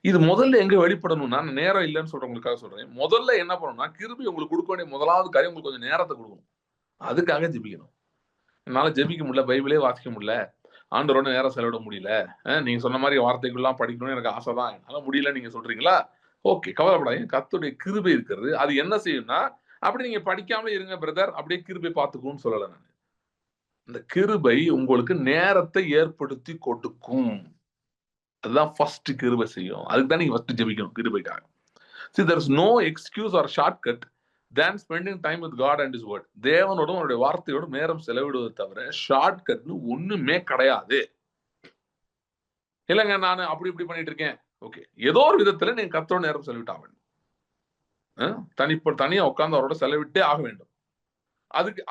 இது முதல்ல எங்க வெளிப்படணும்னா, நேரம் இல்லைன்னு சொல்றவங்களுக்காக சொல்றேன். முதல்ல என்ன பண்ணணும்னா, கிருபை உங்களுக்கு கொடுக்க வேண்டிய முதலாவது காரியம் உங்களுக்கு கொஞ்சம் நேரத்தை கொடுக்கணும். அதுக்காக ஜெபிக்கணும். என்னால ஜெபிக்க முடியல, பைபிளே வாசிக்க முடியல, ஆண்டவரோட நேரம் செலவிட முடியல, நீங்க சொன்ன மாதிரி வார்த்தைகள்லாம் படிக்கணும்னு எனக்கு ஆசை தான், என்னால முடியல நீங்க சொல்றீங்களா? ஓகே, கவலைப்படாதீங்க. கர்த்தருடைய கிருபை இருக்கிறது. அது என்ன செய்யும்னா, அப்படி நீங்க படிக்காமலே இருங்க பிரதர், அப்படியே கிருபை பார்த்துக்கும்னு சொல்லல நான். இந்த கிருபை உங்களுக்கு நேரத்தை ஏற்படுத்தி கொடுக்கும். அதுதான் ஃபர்ஸ்ட் கிருபை செய்யும். அதுக்கு தான் நீங்க ஃபர்ஸ்ட் ஜெபிக்கணும் கிருபைக்காக. See, there is no excuse or shortcut than spending time with God and His word. தேவனோடும் அவருடைய வார்த்தையோடு நேரம் செலவிடுவதை தவிர ஷார்ட்கட்னு ஒண்ணுமே கிடையாது. இல்லைங்க நான் அப்படி இப்படி பண்ணிட்டு இருக்கேன். ஓகே, ஏதோ ஒரு விதத்துல நீங்க கர்த்தரோட நேரம் செலவிட்டாக வேண்டும். தனியா உட்கார்ந்து அவரோட செலவிட்டே ஆக வேண்டும். அதுக்கு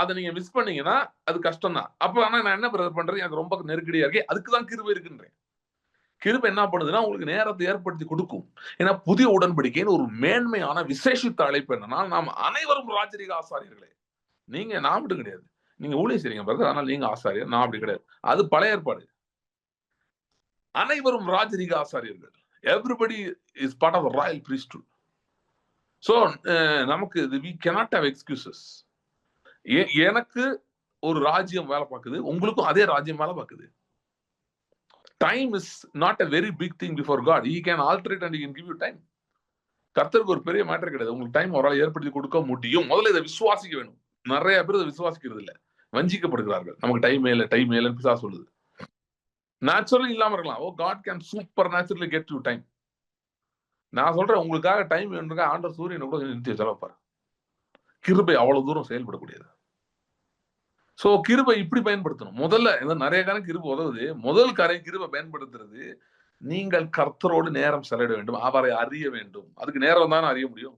அதை நீங்க மிஸ் பண்ணீங்கன்னா அது கஷ்டம் தான். அப்ப ஆனா நான் என்ன பண்றேன், எனக்கு ரொம்ப நெருக்கடியா இருக்கே, அதுக்குதான் கிருபை இருக்குன்றேன். கிருபை என்ன பண்ணுதுன்னா உங்களுக்கு நேரத்தை ஏற்படுத்தி கொடுக்கும். ஏன்னா புதிய உடன்படிக்கைன்னு ஒரு மேன்மையான விசேஷித்த அழைப்பு என்னன்னா, நாம் அனைவரும் ராஜரீக ஆசாரியர்களே. நீங்க நான் அப்படி கிடையாது. நீங்க ஊழியம் செய்றீங்க பிரதர், ஆனால் நீங்க ஆசாரியர், நான் அப்படி கிடையாது. அது பழைய ஏற்பாடு. அனைவரும் ராஜரீக ஆசாரியர்கள். Everybody is part of royal priesthood. So நமக்கு we cannot have excuses. எனக்கு ஒரு ராஜ்யம் வேலை பார்க்குது, உங்களுக்கும் அதே ராஜ்யம் வேலை பார்க்குது. Time is not a very big thing before God. He can alter it and He can give you time. கர்த்தருக்கு ஒரு பெரிய மேட்டர் கிடையாது. உங்களுக்கு டைம் அவரால் ஏற்படுத்தி கொடுக்க முடியும். முதல்ல இதை விசுவாசிக்க வேணும். நிறைய பேர் இதை விசுவாசிக்கிறது இல்லை, வஞ்சிக்கப்படுகிறார்கள். நமக்கு டைம் இல்லைன்னு பிசாசு சொல்லுது. நேச்சுரல் இல்லாம இருக்கலாம். ஓ, God can supernaturally get you time. நான் சொல்றேன், உங்களுக்காக டைம் வேணுங்க, ஆண்டவர் சூரியனை கூட நிறுத்தி வச்சிருப்பாரு. கிருபை அவ்வளவு தூரம் செயல்படக்கூடியது. சோ கிருபை இப்படி பயன்படுத்தணும். முதல்ல நிறைய காரணம் கிருபை உதவுது. முதல் காரியம் கிருபை பயன்படுத்துறது, நீங்கள் கர்த்தரோடு நேரம் செலவிட வேண்டும், அவரை அறிய வேண்டும். அதுக்கு நேரம் தானே அறிய முடியும்.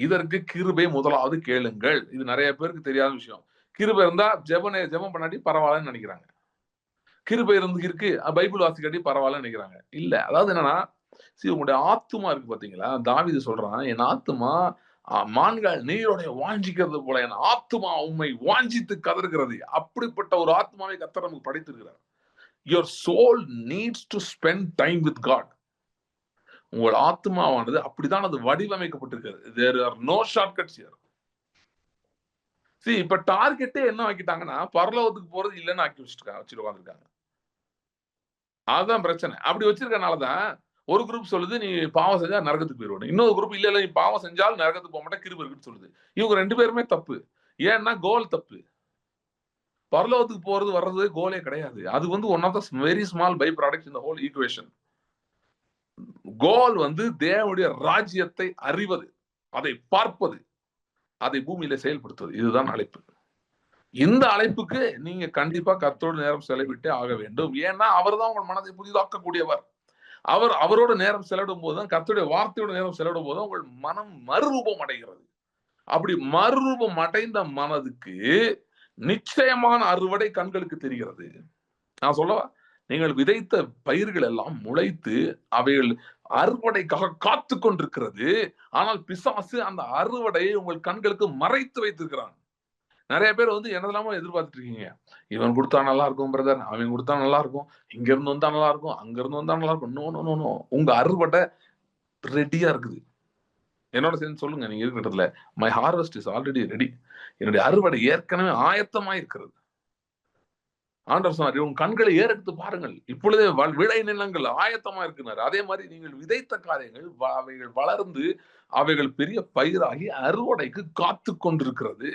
இதற்கு கிருபை முதலாவது கேளுங்கள். இது நிறைய பேருக்கு தெரியாத விஷயம். கிருபை இருந்தா ஜெபம் பண்ணாட்டி பரவாயில்லன்னு நினைக்கிறாங்க. கிருபை இருக்கு பைபிள் வாசிக்காட்டி பரவாயில்லன்னு நினைக்கிறாங்க. இல்ல, அதாவது என்னன்னா, உங்களுடைய ஆத்துமா இருக்கு பாத்தீங்களா, தாவீது சொல்றான், என் ஆத்துமா மான்கள் நீரோடைய வாஞ்சிக்கிறது போல என் ஆத்துமா உண்மை வாஞ்சித்து கதறுகிறது. அப்படிப்பட்ட ஒரு ஆத்மாவை கர்த்தர் நமக்கு படைத்திருக்கிறார். Your soul needs to spend time with God. உங்கள் ஆத்மாவானது அப்படிதான் அது வடிவமைக்கப்பட்டிருக்கிறது. There are no shortcuts here. See, இப்ப டார்கெட்டே என்ன ஆக்கிட்டாங்கன்னா, பரலோகத்துக்கு போறது இல்லைன்னு ஆக்கி வச்சுட்டு உட்காந்துருக்காங்க. அதுதான் பிரச்சனை. அப்படி வச்சிருக்கனாலதான் ஒரு குரூப் சொல்லுது நீ பாவம் செஞ்சா நரகத்துக்கு போயிடுவானு, இன்னொரு குரூப் இல்ல நீ பாவம் செஞ்சால் நரகத்துக்கு போக மாட்டேன், கிருபை இருக்குன்னு சொல்லுது. இவங்க ரெண்டு பேருமே தப்பு. ஏன்னா கோல் தப்பு. பரலோகத்துக்கு போறது வர்றது கோலே கிடையாது. அது one of the very small by products in the whole equation. Goal தேவனுடைய ராஜ்யத்தை அறிவது, அதை பார்ப்பது, அதை பூமியில செயல்படுத்துவது. இதுதான் அழைப்பு. இந்த அழைப்புக்கு நீங்க கண்டிப்பா கர்த்தரோடு நேரம் செலவிட்டே ஆக வேண்டும். ஏன்னா அவர் தான் உங்கள் மனதை புதிதாக்கக்கூடியவர். அவரோட நேரம் செலவிடும் போதுதான், கர்த்தருடைய வார்த்தையோட நேரம் செலவிடும் போதுதான் உங்கள் மனம் மறுரூபம் அடைகிறது. அப்படி மறுரூபம் அடைந்த மனதுக்கு நிச்சயமான அறுவடை கண்களுக்கு தெரிகிறது. நான் சொல்லவா, நீங்கள் விதைத்த பயிர்கள் எல்லாம் முளைத்து அவைகள் அறுவடைக்காக காத்து கொண்டிருக்கிறது. ஆனால் பிசாசு அந்த அறுவடையை உங்கள் கண்களுக்கு மறைத்து வைத்திருக்கிறான். நிறைய பேர் என்னதெல்லாமோ எதிர்பார்த்துட்டு இருக்கீங்க. இவன் கொடுத்தா நல்லா இருக்கும் பிரதர், அவன் கொடுத்தா நல்லா இருக்கும், இங்க இருந்து வந்தா நல்லா இருக்கும், அங்க இருந்து வந்தா நல்லா இருக்கும். நோ நோ நோ, உங்க அறுவடை ரெடியா இருக்குது. என்னோட சேர்ந்து சொல்லுங்க, நீங்க இருக்கிறதுல my harvest is already ready. என்னுடைய அறுவடை ஏற்கனவே ஆயத்தமா இருக்கிறது. ஆண்டவர் சொன்னார், உங்க கண்களை ஏறெடுத்து பாருங்கள், இப்பொழுதே விளை நிலங்கள் ஆயத்தமா இருக்கிறார். அதே மாதிரி நீங்கள் விதைத்த காரியங்கள் அவைகள் வளர்ந்து அவைகள் பெரிய பயிராகி அறுவடைக்கு காத்து கொண்டிருக்கிறது.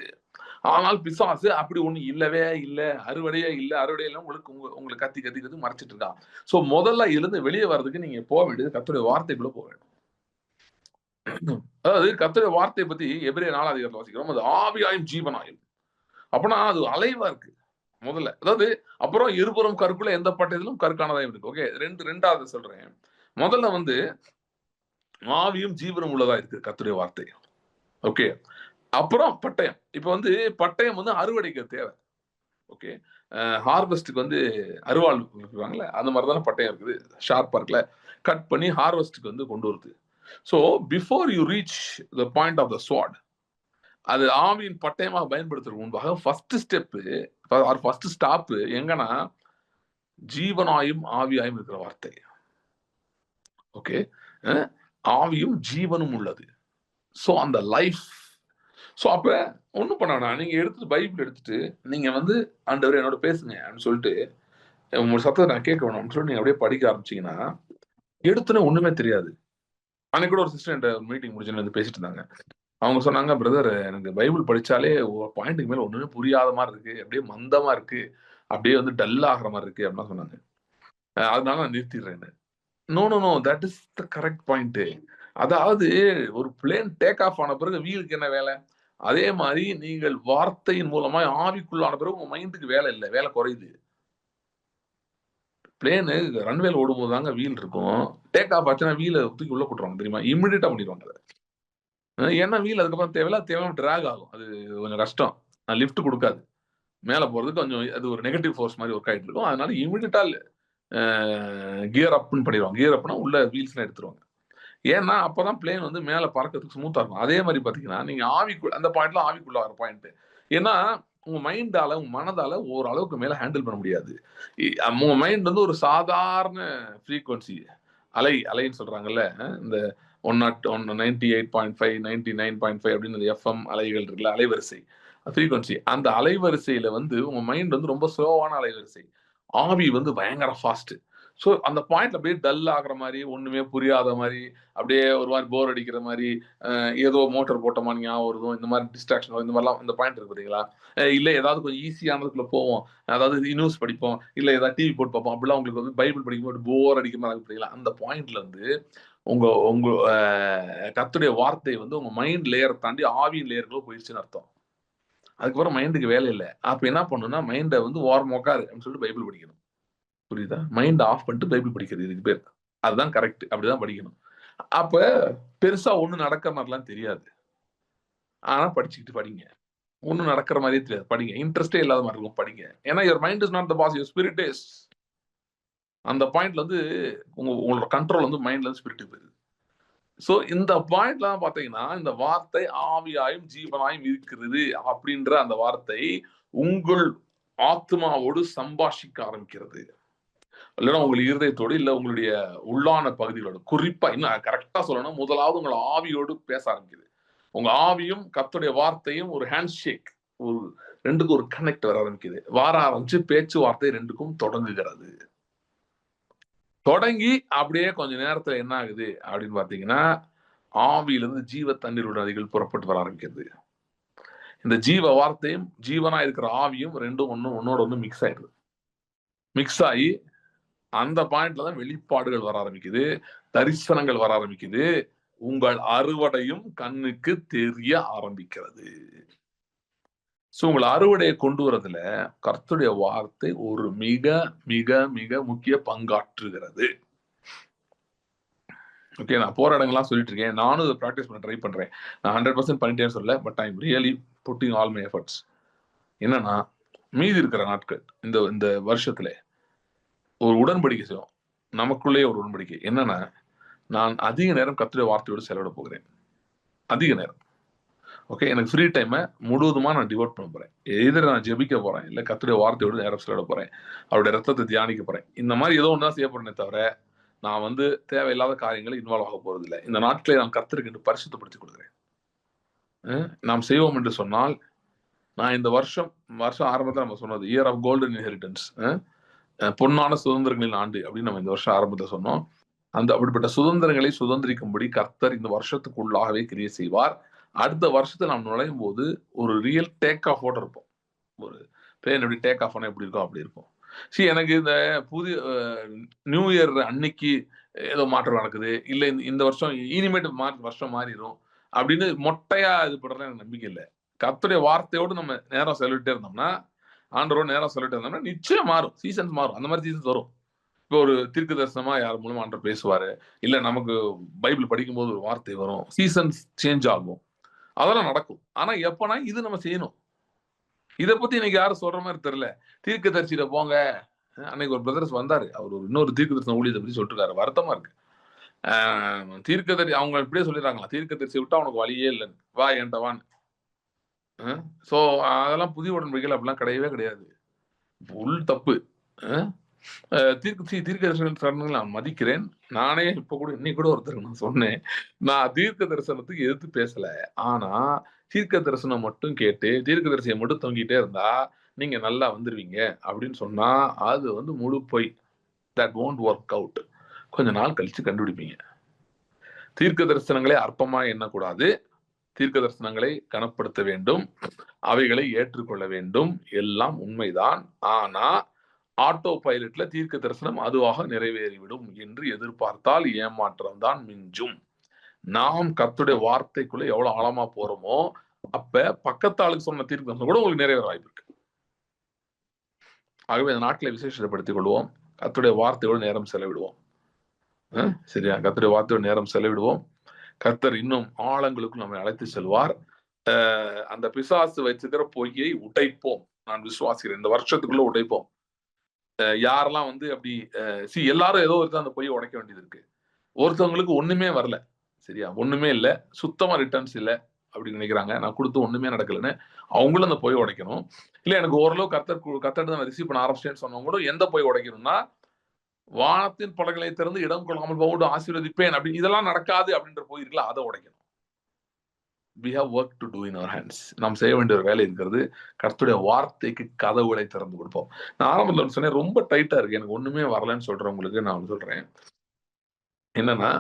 ஆனால் பிசாசு அப்படி ஒண்ணு இல்லவே இல்லை, அறுவடையே இல்லை, அறுவடையெல்லாம் உங்களுக்கு கத்தி கத்தி கத்தி மறைச்சிட்டு இருக்கான். சோ முதல்ல இருந்து வெளியே வர்றதுக்கு நீங்க போக வேண்டியது கர்த்தருடைய வார்த்தைக்குள்ள போக வேண்டும். அதாவது கர்த்தருடைய வார்த்தையை பத்தி எபிரேயர் 4 அதிகாரத்துல வாசிக்கிறோம், அது ஆவியாயும் ஜீவனாயும். அப்பனா அது அலைவா இருக்கு முதல்ல. அதாவது அப்புறம் இருபுறம் கருக்குள்ள எந்த பட்டயத்திலும் கருக்கானதாயும் இருக்கு. ஓகே, ரெண்டாவது சொல்றேன். முதல்ல ஆவியும் ஜீவனும் உள்ளதா இருக்கு கர்த்தருடைய வார்த்தை. ஓகே, அப்புறம் பட்டயம். இப்ப பட்டயம் அறுவடைக்கு தேவை. ஓகே, ஹார்வெஸ்டுக்கு அருவாள் இருக்குவாங்கல்ல, அந்த மாதிரிதானே பட்டயம் இருக்குது, ஷார்ப்பா இருக்குல்ல, கட் பண்ணி ஹார்வெஸ்டுக்கு கொண்டு வருது. So before you reach the point of the sword, அது ஆவியின் பட்டயமாக பயன்படுத்துறதுக்கு முன்பாக ஃபர்ஸ்ட் ஸ்டாப் எங்கன்னா ஜீவனாயும் ஆவியாயும் இருக்கிற வார்த்தை. ஓகே, ஆவியும் ஜீவனும் உள்ளது. ஸோ அந்த லைஃப். ஸோ அப்ப ஒன்றும் பண்ண வேணாம். நீங்க எடுத்துட்டு பைபிள் எடுத்துட்டு நீங்க வந்து ஆண்டவரே என்னோட பேசுங்க அப்படின்னு சொல்லிட்டு உங்க சத்தத்தை நான் கேட்க வேணும் அப்படின்னு சொல்லி நீங்க அப்படியே படிக்க ஆரம்பிச்சீங்கன்னா எடுத்துன்னு ஒண்ணுமே தெரியாது. அன்னைக்கு கூட ஒரு சிஸ்டர் என்கிட்ட மீட்டிங் முடிச்சுன்னு வந்து பேசிட்டு இருந்தாங்க. அவங்க சொன்னாங்க, பிரதர் எனக்கு பைபிள் படிச்சாலே ஒரு பாயிண்ட்டுக்கு மேல ஒண்ணுமே புரியாத மாதிரி இருக்கு, அப்படியே மந்தமா இருக்கு, அப்படியே வந்து டல் ஆகிற மாதிரி இருக்கு அப்படின்னு சொன்னாங்க. அதனால நான் நிறுத்திடுறேன். No no no, that is the correct point. அதாவது ஒரு பிளேன் டேக் ஆஃப் ஆன பிறகு வீலுக்கு என்ன வேலை? அதே மாதிரி நீங்கள் வார்த்தையின் மூலமா ஆவிக்குள்ளான பிறகு உங்க மைண்டுக்கு வேலை இல்லை, வேலை குறையுது. பிளேனு ரன்வேல ஓடும்போது தாங்க வீல் இருக்கும். டேக் ஆஃப் ஆச்சுன்னா வீலை தூக்கி உள்ள போட்டுருவாங்க தெரியுமா? இமிடியேட்டா பண்ணிடுவாங்க. ஏன்னா வீல் அதுக்கப்புறம் தேவையில்லாம டிராக் ஆகும். அது கொஞ்சம் கஷ்டம். லிஃப்ட் கொடுக்காது. மேல போறதுக்கு கொஞ்சம் அது ஒரு நெகட்டிவ் ஃபோர்ஸ் மாதிரி ஒர்க் ஆயிட்டு இருக்கும். அதனால இமிடியேட்டா கியர் அப்னு பண்ணிடுவாங்க. கியர் அப்னா உள்ள வீல்ஸ்லாம் எடுத்துருவாங்க. ஏன்னா அப்பதான் பிளேன் வந்து மேல பறக்கிறதுக்கு ஸ்மூத்தா இருக்கும். அதே மாதிரி பாத்தீங்கன்னா நீங்க அந்த பாயிண்ட்ல ஆவிக்குள்ள வர பாயிண்ட். ஏன்னா உங்க மைண்டால உங்க மனதால ஓரளவுக்கு மேல ஹேண்டில் பண்ண முடியாது. உங்க மைண்ட் வந்து ஒரு சாதாரண ஃப்ரீக்வன்சி அலைன்னு சொல்றாங்கல்ல. இந்த 98.5 99.5 அப்படின்னு எஃப்எம் அலைகள் இருக்குல்ல, அலைவரிசை ஃப்ரீக்வன்சி. அந்த அலைவரிசையில வந்து உங்க மைண்ட் வந்து ரொம்ப ஸ்லோவான அலைவரிசை. ஆவி வந்து பயங்கர ஃபாஸ்ட். ஸோ அந்த பாயிண்ட்ல அப்படியே டல் ஆகுற மாதிரி, ஒண்ணுமே புரியாத மாதிரி, அப்படியே ஒரு மாதிரி போர் அடிக்கிற மாதிரி, ஏதோ மோட்டர் போட்ட மாதிரி ஞாபகம் வருதும், இந்த மாதிரி டிஸ்ட்ராக்ஷன் வரும், இந்த மாதிரிலாம் இந்த பாயிண்ட் இருக்கு பார்த்தீங்களா? இல்லை ஏதாவது கொஞ்சம் ஈஸியானதுக்குள்ள போவோம், அதாவது நியூஸ் படிப்போம், இல்லை ஏதாவது டிவி போட்டு பார்ப்போம், அப்படிலாம் உங்களுக்கு வந்து பைபிள் படிக்கும்போது போர் அடிக்கிற மாதிரி பார்த்தீங்களா? அந்த பாயிண்ட்ல இருந்து உங்க உங்க கர்த்தருடைய வார்த்தை வந்து உங்க மைண்ட் லேயர் தாண்டி ஆவியின் லேயருக்குள்ள போயிடுச்சுன்னு அர்த்தம். அதுக்கப்புறம் மைண்டுக்கு வேலை இல்லை. அப்ப என்ன பண்ணணும்னா மைண்டை வந்து ஓரமா உட்காரு அப்படின்னு சொல்லிட்டு பைபிள் படிக்கணும். புரியுதா? மைண்ட் ஆஃப் பண்ணிட்டு பைபிள் படிக்கிறது இதுக்கு பேர். அதுதான் கரெக்ட். அப்படிதான் படிக்கணும். அப்ப பெருசா ஒண்ணும் நடக்கிற மாதிரிலாம் தெரியாது. ஆனா படிச்சுக்கிட்டு படிங்க. ஒண்ணும் நடக்கிற மாதிரியே தெரியாது. படிங்க. இன்ட்ரெஸ்டே இல்லாத மாதிரி இருக்கும், படிங்க. ஏன்னா your mind is not the boss, your spirit is. அந்த பாயிண்ட்ல வந்து உங்களோட கண்ட்ரோல் வந்து மைண்ட்ல இருந்து ஸ்பிரிட்டுக்கு போயிருது. சோ இந்த பாயிண்ட்லாம் பாத்தீங்கன்னா இந்த வார்த்தை ஆவியாயும் ஜீவனாயும் இருக்கிறது அப்படின்ற அந்த வார்த்தை உங்கள் ஆத்மாவோடு சம்பாஷிக்க ஆரம்பிக்கிறது. இல்லைன்னா உங்கள் இருதயத்தோடு இல்ல உங்களுடைய உள்ளான பகுதிகளோடு, குறிப்பா இன்னும் கரெக்டா சொல்லணும், முதலாவது உங்கள் ஆவியோடு பேச ஆரம்பிக்குது. உங்க ஆவியும் கர்த்தருடைய வார்த்தையும் ஒரு ஹேண்ட் ஷேக், ஒரு ரெண்டுக்கும் ஒரு கனெக்ட் வர ஆரம்பிக்குது. வர ஆரம்பிச்சு பேச்சுவார்த்தை ரெண்டுக்கும் தொடங்குகிறது. தொடங்கி அப்படியே கொஞ்ச நேரத்துல என்ன ஆகுது அப்படின்னு பாத்தீங்கன்னா ஆவியிலிருந்து ஜீவ தண்ணீர் நதிகள் புறப்பட்டு வர ஆரம்பிக்கிறது. இந்த ஜீவ வார்த்தையும் ஜீவனா இருக்கிற ஆவியும் ரெண்டும் ஒன்னோட ஒண்ணு மிக்ஸ் ஆயிடுது. மிக்ஸ் ஆகி அந்த பாயிண்ட்ல தான் வெளிப்பாடுகள் வர ஆரம்பிக்குது, தரிசனங்கள் வர ஆரம்பிக்குது, உங்கள் அறுவடையும் கண்ணுக்கு தெரிய ஆரம்பிக்கிறது. உங்களை அறுவடையை கொண்டு வரதுல கர்த்தருடைய வார்த்தை ஒரு மிக மிக மிக முக்கிய பங்காற்றுகிறது. ஓகே, நான் போற இடங்கள்லாம் சொல்லிட்டு இருக்கேன். நானும் இதை ப்ராக்டிஸ் பண்ண ட்ரை பண்றேன். நான் 100% பண்ணிட்டேன்னு சொல்ல, but I am really pudding all my efforts. என்னன்னா மீதி இருக்கிற நாட்கள் இந்த இந்த வருஷத்துல ஒரு உடன்படிக்கை செய்வோம். நமக்குள்ளேயே ஒரு உடன்படிக்கை என்னன்னா, நான் அதிக நேரம் கர்த்தருடைய வார்த்தையோடு செலவிட போகிறேன். அதிக நேரம். ஓகே, எனக்கு ஃப்ரீ டைமை முழுவதுமா நான் டிவோட் பண்ண போறேன். எதிர நான் ஜெபிக்க போறேன், இல்ல கர்த்தருடைய வார்த்தையோடு நேரம் செலவிட போறேன், அவருடைய ரத்தத்தை தியானிக்க போறேன். இந்த மாதிரி ஏதோ ஒன்று தான் செய்ய போறேனே தவிர நான் வந்து தேவையில்லாத காரியங்களை இன்வால்வ் ஆக போறது இல்லை. இந்த நாட்களை நான் கர்த்தருக்கு என்று பரிசுத்தப்படுத்திக் கொடுக்கிறேன். நாம் செய்வோம் என்று சொன்னால், நான் இந்த வருஷம் ஆரம்பத்தில் நம்ம சொன்னது இயர் ஆஃப் கோல்டன் இன்ஹெரிட்டன்ஸ், பொன்னான சுதந்திரங்களின் ஆண்டு அப்படின்னு நம்ம இந்த வருஷம் ஆரம்பத்தில் சொன்னோம். அந்த அப்படிப்பட்ட சுதந்திரங்களை சுதந்திரிக்கும்படி கர்த்தர் இந்த வருஷத்துக்குள்ளாகவே கிரியை செய்வார். அடுத்த வருஷத்தை நாம் நுழையும் போது ஒரு ரியல் டேக் ஆஃப் ஓட இருப்போம். ஒரு பிளேன் எப்படி டேக் ஆஃப் ஆனா எப்படி இருக்கும் அப்படி இருக்கும். எனக்கு இந்த புதிய நியூ இயர் அன்னைக்கு ஏதோ மாற்றம் நடக்குது, இல்ல இந்த வருஷம் இனிமேட்டு வருஷம் மாறிடும் அப்படின்னு மொட்டையா இது பண்றது எனக்கு நம்பிக்கை இல்லை. கர்த்தருடைய வார்த்தையோடு நம்ம நேரம் செலவிட்டே இருந்தோம்னா, ஆண்டவரோட நேரம் செலவிட்டே இருந்தோம்னா நிச்சயம் மாறும். சீசன்ஸ் மாறும். அந்த மாதிரி சீசன்ஸ் வரும். இப்போ ஒரு தீர்க்க தரிசனமா யார் மூலமா ஆண்டவர் பேசுவாரு, இல்ல நமக்கு பைபிள் படிக்கும்போது ஒரு வார்த்தை வரும், சீசன்ஸ் சேஞ்ச் ஆகும், அதெல்லாம் நடக்கும். ஆனா எப்பனா இது நம்ம செய்யணும். இதை பத்தி இன்னைக்கு யாரும் சொல்ற மாதிரி தெரியல. தீர்க்க தரிசியில போங்க. அன்னைக்கு ஒரு பிரதர்ஸ் வந்தாரு, அவர் ஒரு இன்னொரு தீர்க்க தரிசன ஊழியத்தை பத்தி சொல்லிட்டு இருக்காரு. வருத்தமா இருக்கு. தீர்க்க தரிசி அவங்க இப்படியே சொல்லிடுறாங்களா, தீர்க்க தரிசி விட்டா அவனுக்கு வழியே இல்லைன்னு, வா என்கிட்ட வான்னு. சோ அதெல்லாம் புதிய உடன்படிக்கைகள் அப்படிலாம் கிடையவே கிடையாது. உள் தப்பு. தீர்க்க தரிசனங்களை நான் மதிக்கிறேன். நானே இப்ப கூட இன்னைக்கு கூட ஒருத்தருக்கு நான் சொன்னேன், நான் தீர்க்க தரிசனத்துக்கு எதிர்த்து பேசல. ஆனா தீர்க்க தரிசனம் மட்டும் கேட்டு தீர்க்க தரிசியை மட்டும் தொங்கிட்டே இருந்தா நீங்க நல்லா வந்துருவீங்க அப்படின்னு சொன்னா அது வந்து முழு பொய். That won't work out. கொஞ்ச நாள் கழிச்சு கண்டுபிடிப்பீங்க. தீர்க்க தரிசனங்களை அற்பமா எண்ணக்கூடாது. தீர்க்க தரிசனங்களை கனப்படுத்த வேண்டும், அவைகளை ஏற்றுக்கொள்ள வேண்டும். எல்லாம் உண்மைதான். ஆனா ஆட்டோ பைலட்ல தீர்க்க தரிசனம் அதுவாக நிறைவேறிவிடும் என்று எதிர்பார்த்தால் ஏமாற்றம் தான் மிஞ்சும். நாம் கர்த்தருடைய வார்த்தைக்குள்ள எவ்வளவு ஆழமா போறோமோ அப்ப பக்கத்தாளுக்கு சொன்ன தீர்க்க தரிசனம் கூட உங்களுக்கு நிறைவேற வாய்ப்பு இருக்கு. ஆகவே இந்த நாட்களை விசேஷப்படுத்திக் கொள்வோம். கர்த்தருடைய வார்த்தையோடு நேரம் செலவிடுவோம். சரியா? கர்த்தருடைய வார்த்தையோடு நேரம் செலவிடுவோம். கர்த்தர் இன்னும் ஆழங்களுக்கு நம்மை அழைத்து செல்வார். அந்த பிசாசு வச்சுக்கிற பொய்யை உடைப்போம். நான் விசுவாசிக்கிறேன். இந்த வருஷத்துக்குள்ள உடைப்போம். யாரெல்லாம் வந்து அப்படி எல்லாரும் ஏதோ ஒருத்தர் அந்த பொய்யை உடைக்க வேண்டியது இருக்கு. ஒருத்தவங்களுக்கு ஒண்ணுமே வரல, சரியா, ஒண்ணுமே இல்லை, சுத்தமா ரிட்டர்ன்ஸ் இல்லை அப்படின்னு நினைக்கிறாங்க. நான் கொடுத்து ஒண்ணுமே நடக்கலன்னு அவங்களும் அந்த பொய் உடைக்கணும். இல்ல எனக்கு ஓரளவு கத்தர் நான் ரிசீவ் பண்ண ஆரம்பிச்சேன்னு சொன்னவங்க கூட எந்த பொய் உடைக்கணும்னா வானத்தின் பலகளை திறந்து இடம் கொள்ளாமல் போகட்டும் ஆசீர்வதிப்பேன் அப்படி இதெல்லாம் நடக்காது அப்படின்ற பொய் இருக்குல்ல, அதை உடைக்கணும். we have work to do in our hands. நாம் செய்ய வேண்டிய ஒரு வேலை இருக்கிறது. கர்த்தருடைய வார்த்தைக்கு கதவுகளை திறந்து கொடுப்போம். நான் ஆரம்பத்தில் சொன்னேன் ரொம்ப டைட்டா இருக்கு, எனக்கு ஒண்ணுமே வரலன்னு சொல்றவங்களுக்கு நான் சொல்றேன் என்னன்னா,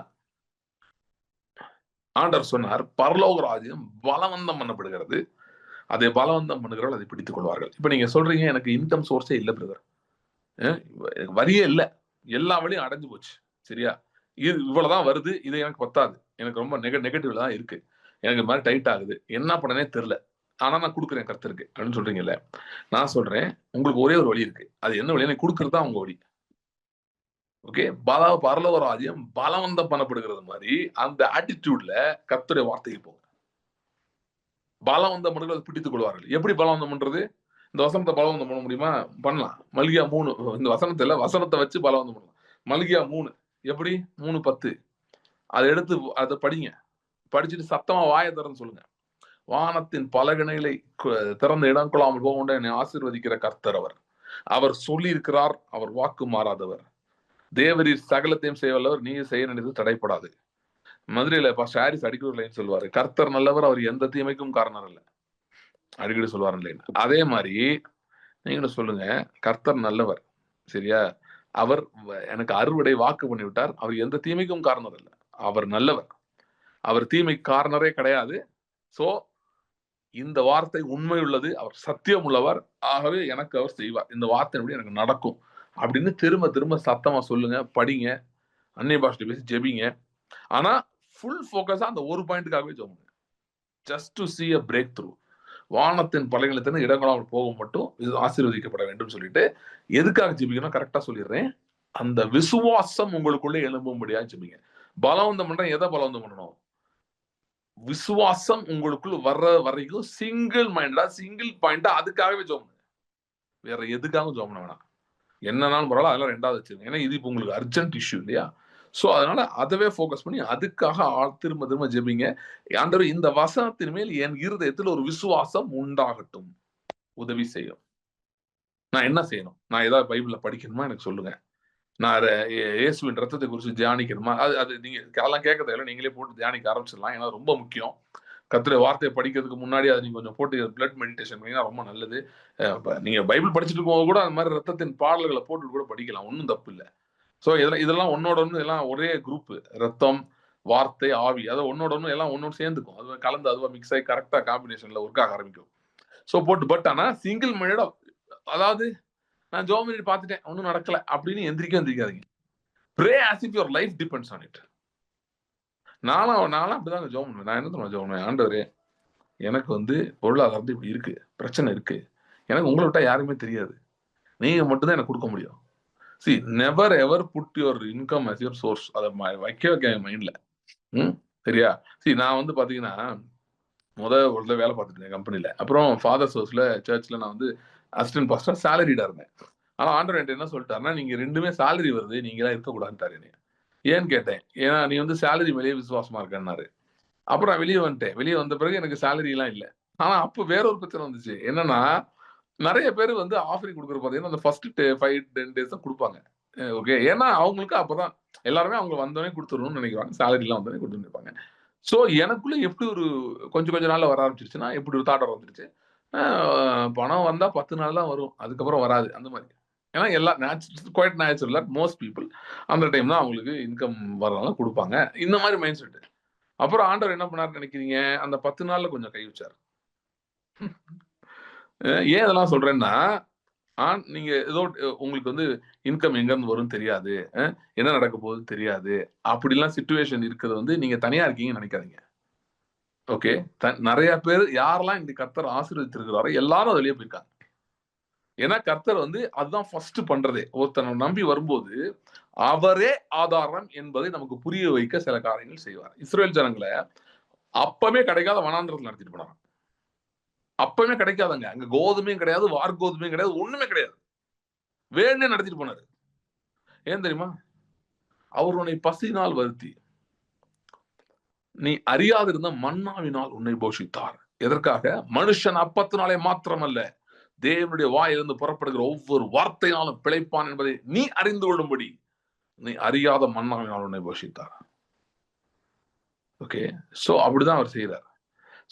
ஆண்டவர் சொன்னார் பரலோக ராஜ்யம் பலவந்தம் பண்ணப்படுகிறது, அதை பலவந்தம் பண்ணுகிறவர்கள் அதை பிடித்துக் கொள்வார்கள். இப்ப நீங்க சொல்றீங்க எனக்கு இன்கம் சோர்ஸே இல்லை பிரதர், வரியே இல்லை, எல்லா வழியும் அடைஞ்சு போச்சு, சரியா, இது இவ்வளவுதான் வருது, இது எனக்கு பத்தாது, எனக்கு ரொம்ப நெகட்டிவ்ல தான் இருக்கு, எனக்கு இந்த மாதிரி டைட் ஆகுது, என்ன பண்ணனே தெரியல, ஆனா நான் கொடுக்குறேன் கர்த்தருக்கு அப்படின்னு சொல்றீங்கல்ல. நான் சொல்றேன் உங்களுக்கு ஒரே ஒரு வழி இருக்கு. அது என்ன வழி? எனக்கு கொடுக்கறது தான் உங்க வழி. ஓகே, பரலோக ராஜ்யம் பலவந்தம் பண்ணப்படுகிறது மாதிரி அந்த ஆட்டிடியூட்ல கர்த்தருடைய வார்த்தைக்கு போங்க. பலவந்தம் பண்ணுறது பிடித்துக் கொள்வார்கள். எப்படி பலவந்தம் பண்றது? இந்த வசனத்தை பலவந்தம் பண்ண முடியுமா? பண்ணலாம். மல்கியா 3 இந்த வசனத்தை வச்சு பலவந்தம் பண்ணலாம். மல்கியா 3 எப்படி? 3:10 அதை எடுத்து அதை படிங்க. படிச்சுட்டு சத்தமா வாயை திறந்து சொல்லுங்க. வானத்தின் பலகணைகளை திறந்த இடம் கொள்ளாமல் போக என்னை ஆசீர்வதிக்கிற கர்த்தர் அவர். அவர் சொல்லி இருக்கிறார், அவர் வாக்கு மாறாதவர். தேவரீர் சகலத்தையும் செய்வல்லவர், நீ செய்ய நினைத்து தடைப்படாது. மதுரையில ஹாரிஸ் அடிக்கடி ஒரு லைன் சொல்லுவாரு, கர்த்தர் நல்லவர், அவர் எந்த தீமைக்கும் காரணம் இல்லை, அடிக்கடி சொல்லுவாரு லைன். அதே மாதிரி நீங்களும் சொல்லுங்க, கர்த்தர் நல்லவர், சரியா, அவர் எனக்கு அறுவடை வாக்கு பண்ணி விட்டார், அவர் எந்த தீமைக்கும் காரணம் இல்லை, அவர் நல்லவர், அவர் தீமை காரணரே கிடையாது. சோ இந்த வார்த்தை உண்மை உள்ளது, அவர் சத்தியம் உள்ளவர், ஆகவே எனக்கு அவர் செய்வார், இந்த வார்த்தையின்படி எனக்கு நடக்கும் அப்படின்னு திரும்ப திரும்ப சத்தமா சொல்லுங்க, படிங்க, அந்நிய பாஷையில பேசி ஜெபிங்க. ஆனா ஃபுல் ஃபோக்கஸா அந்த ஒரு பாயிண்ட்டுக்காகவே ஜெபம், just to see a break through. வானத்தின் பலகணிலிருந்து இடங்களாமல் போக மட்டும் இது ஆசீர்வதிக்கப்பட வேண்டும் சொல்லிட்டு எதுக்காக ஜெபிக்கணும் கரெக்டா சொல்லிடுறேன். அந்த விசுவாசம் உங்களுக்குள்ளே எழும்பும்படியா ஜெபிங்க. பலவந்தம் பண்றேன், எதை பலவந்தம் பண்ணணும்? விசுவாசம் உங்களுக்குள்ள வர்ற வரைக்கும் சிங்கிள் மைண்டா சிங்கிள் பாயிண்டா அதுக்காகவே ஜெபம், வேற எதுக்காகவும் ஜெபம் பண்ண வேணாம். என்னன்னாலும் பரவாயில்ல, அதெல்லாம் ரெண்டாவது வச்சிருங்க. ஏன்னா இது இப்போ உங்களுக்கு அர்ஜென்ட் இஷ்யூ இல்லையா? சோ அதனால அதவே ஃபோக்கஸ் பண்ணி அதுக்காக திரும்ப திரும்ப ஜெபிங்க. ஆண்டவரே இந்த வசனத்தின் மேல் என் இருதயத்தில் ஒரு விசுவாசம் உண்டாகட்டும், உதவி செய்யும். நான் என்ன செய்யணும்? நான் ஏதாவது பைபிள்ல படிக்கணுமா எனக்கு சொல்லுங்க. நான் இயேசுவின் ரத்தத்தை குறித்து தியானிக்கணுமா? அது நீங்க அதெல்லாம் கேட்க தேவையில்ல, நீங்களே போட்டு தியானிக்க ஆரம்பிச்சிடலாம். ஏன்னா ரொம்ப முக்கியம். கர்த்தருடைய வார்த்தையை படிக்கிறதுக்கு முன்னாடி அதை நீங்க கொஞ்சம் போட்டு பிளட் மெடிடேஷன் பண்ணீங்கன்னா ரொம்ப நல்லது. நீங்க பைபிள் படிச்சுட்டு இருக்கும்போது கூட அந்த மாதிரி ரத்தத்தின் பாடல்களை போட்டு கூட படிக்கலாம், ஒன்றும் தப்பு இல்லை. ஸோ இதெல்லாம் ஒன்னோட ஒன்று எல்லாம் ஒரே குரூப், ரத்தம் வார்த்தை ஆவி, அதை ஒன்னோட ஒன்று எல்லாம் ஒன்னொன்று சேர்ந்துக்கும், அது கலந்து அதுவா மிக்ஸ் ஆகி கரெக்டா காம்பினேஷன்ல ஒர்க் ஆக ஆரம்பிக்கும். ஸோ போட்டு பட் ஆனா சிங்கிள் மைண்டா, அதாவது நான் ஜெபம் பண்ணி பார்த்துட்டேன் ஒன்றும் நடக்கல அப்படின்னு எந்திரிக்காதீங்க. Pray as if your life depends on it. நானும் அப்படிதாங்க ஜெபம் பண்ணுவேன். நான் என்ன ஜெபம் பண்ணுவேன், ஆண்டவரே எனக்கு வந்து பொருளாதாரத்து இப்படி இருக்கு, பிரச்சனை இருக்கு, எனக்கு உங்களை விட்டா யாருமே தெரியாது, நீங்க மட்டும்தான் எனக்கு கொடுக்க முடியும். See, never ever put your income as your source. அதை வைக்க மைண்ட்ல. சரியா? நான் வந்து பாத்தீங்கன்னா ஒரு வேலை பார்த்துட்டு கம்பெனில, அப்புறம் ஃபாதர் சோர்ஸ்ல சர்ச்ல நான் வந்து அசிஸ்டன்ட் பாஸ்டர் சேலரிடா இருந்தேன். ஆனா ஆண்டவர் என்கிட்ட என்ன சொல்லிட்டாருன்னா, நீங்க ரெண்டுமே சேலரி வருது, நீங்க எல்லாம் இருக்கக்கூடாதுட்டாரு என்னைய. ஏன்னு கேட்டேன், ஏன்னா நீ வந்து சேலரி மேலேயே விசுவாசமா இருக்கன்னாரு. அப்புறம் நான் வெளியே வந்துட்டேன். வெளியே வந்த பிறகு எனக்கு சேலரி எல்லாம் இல்லை. ஆனா அப்ப வேற ஒரு பிரச்சனை வந்துச்சு. என்னன்னா நிறைய பேர் வந்து ஆஃபரிங் கொடுக்குற பார்த்தீங்கன்னா அந்த ஃபர்ஸ்ட் 5-10 days தான் கொடுப்பாங்க. ஓகே, ஏன்னா அவங்களுக்கு அப்பதான் எல்லாருமே அவங்க வந்தோடனே கொடுத்துடணும்னு நினைக்கிறாங்க, சேலரிலாம் வந்தோடனே கொடுத்து நினைப்பாங்க. ஸோ எனக்குள்ள எப்படி ஒரு கொஞ்சம் நாள்ல வர ஆரம்பிச்சிருச்சுன்னா, எப்படி ஒரு தாட் வந்துருச்சு, பணம் வந்தா 10 நாள் தான் வரும், அதுக்கப்புறம் வராது அந்த மாதிரி. ஏன்னா எல்லா குவைட் நேச்சுரலா மோஸ்ட் பீப்புள் அந்த டைம் தான் அவங்களுக்கு இன்கம் வரனால கொடுப்பாங்க, இந்த மாதிரி மைண்ட் செட். அப்புறம் ஆண்டவர் என்ன பண்ணாருன்னு நினைக்கிறீங்க, அந்த 10 நாள்ல கொஞ்சம் கை வச்சார். ஏன் இதெல்லாம் சொல்றேன்னா, நீங்க ஏதோ உங்களுக்கு வந்து இன்கம் எங்க இருந்து வரும்னு தெரியாது, என்ன நடக்க போகுதுன்னு தெரியாது, அப்படிலாம் சிச்சுவேஷன் இருக்கிறது வந்து நீங்க தனியா இருக்கீங்கன்னு நினைக்காதீங்க. ஓகே, நிறைய பேர் யாரெல்லாம் இந்த கர்த்தர் ஆசீர்வதித்திருக்கிறாரோ எல்லாரும் அதுலயே போயிருக்காங்க. ஏன்னா கர்த்தர் வந்து அதுதான் ஃபர்ஸ்ட் பண்றதே. ஒருத்தனை நம்பி வரும்போது அவரே ஆதாரம் என்பதை நமக்கு புரிய வைக்க சில காரியங்கள் செய்வார். இஸ்ரேல் ஜனங்களை அப்பமே கிடைக்காத வனாந்திரத்தில் நடத்திட்டு போனாங்க. அப்பவே கிடைக்காதங்க, அங்க கோதுமையும் கிடையாது, வார்கோதுமையும் கிடையாது, ஒண்ணுமே கிடையாது, வேணே நடத்திட்டு போனாரு. ஏன் தெரியுமா? அவர் உன்னை பசியினால் வருத்தி, நீ அறியாதிருந்த மன்னாவினால் உன்னை போஷித்தார். எதற்காக? மனுஷன் அப்பத்தினாலே மாத்திரமல்ல, தேவனுடைய வாயிலிருந்து புறப்படுகிற ஒவ்வொரு வார்த்தையினாலும் பிழைப்பான் என்பதை நீ அறிந்து கொள்ளும்படி நீ அறியாத மன்னாவினால் உன்னை போஷித்தார். ஓகே, சோ அப்படிதான் அவர் செய்யறார்.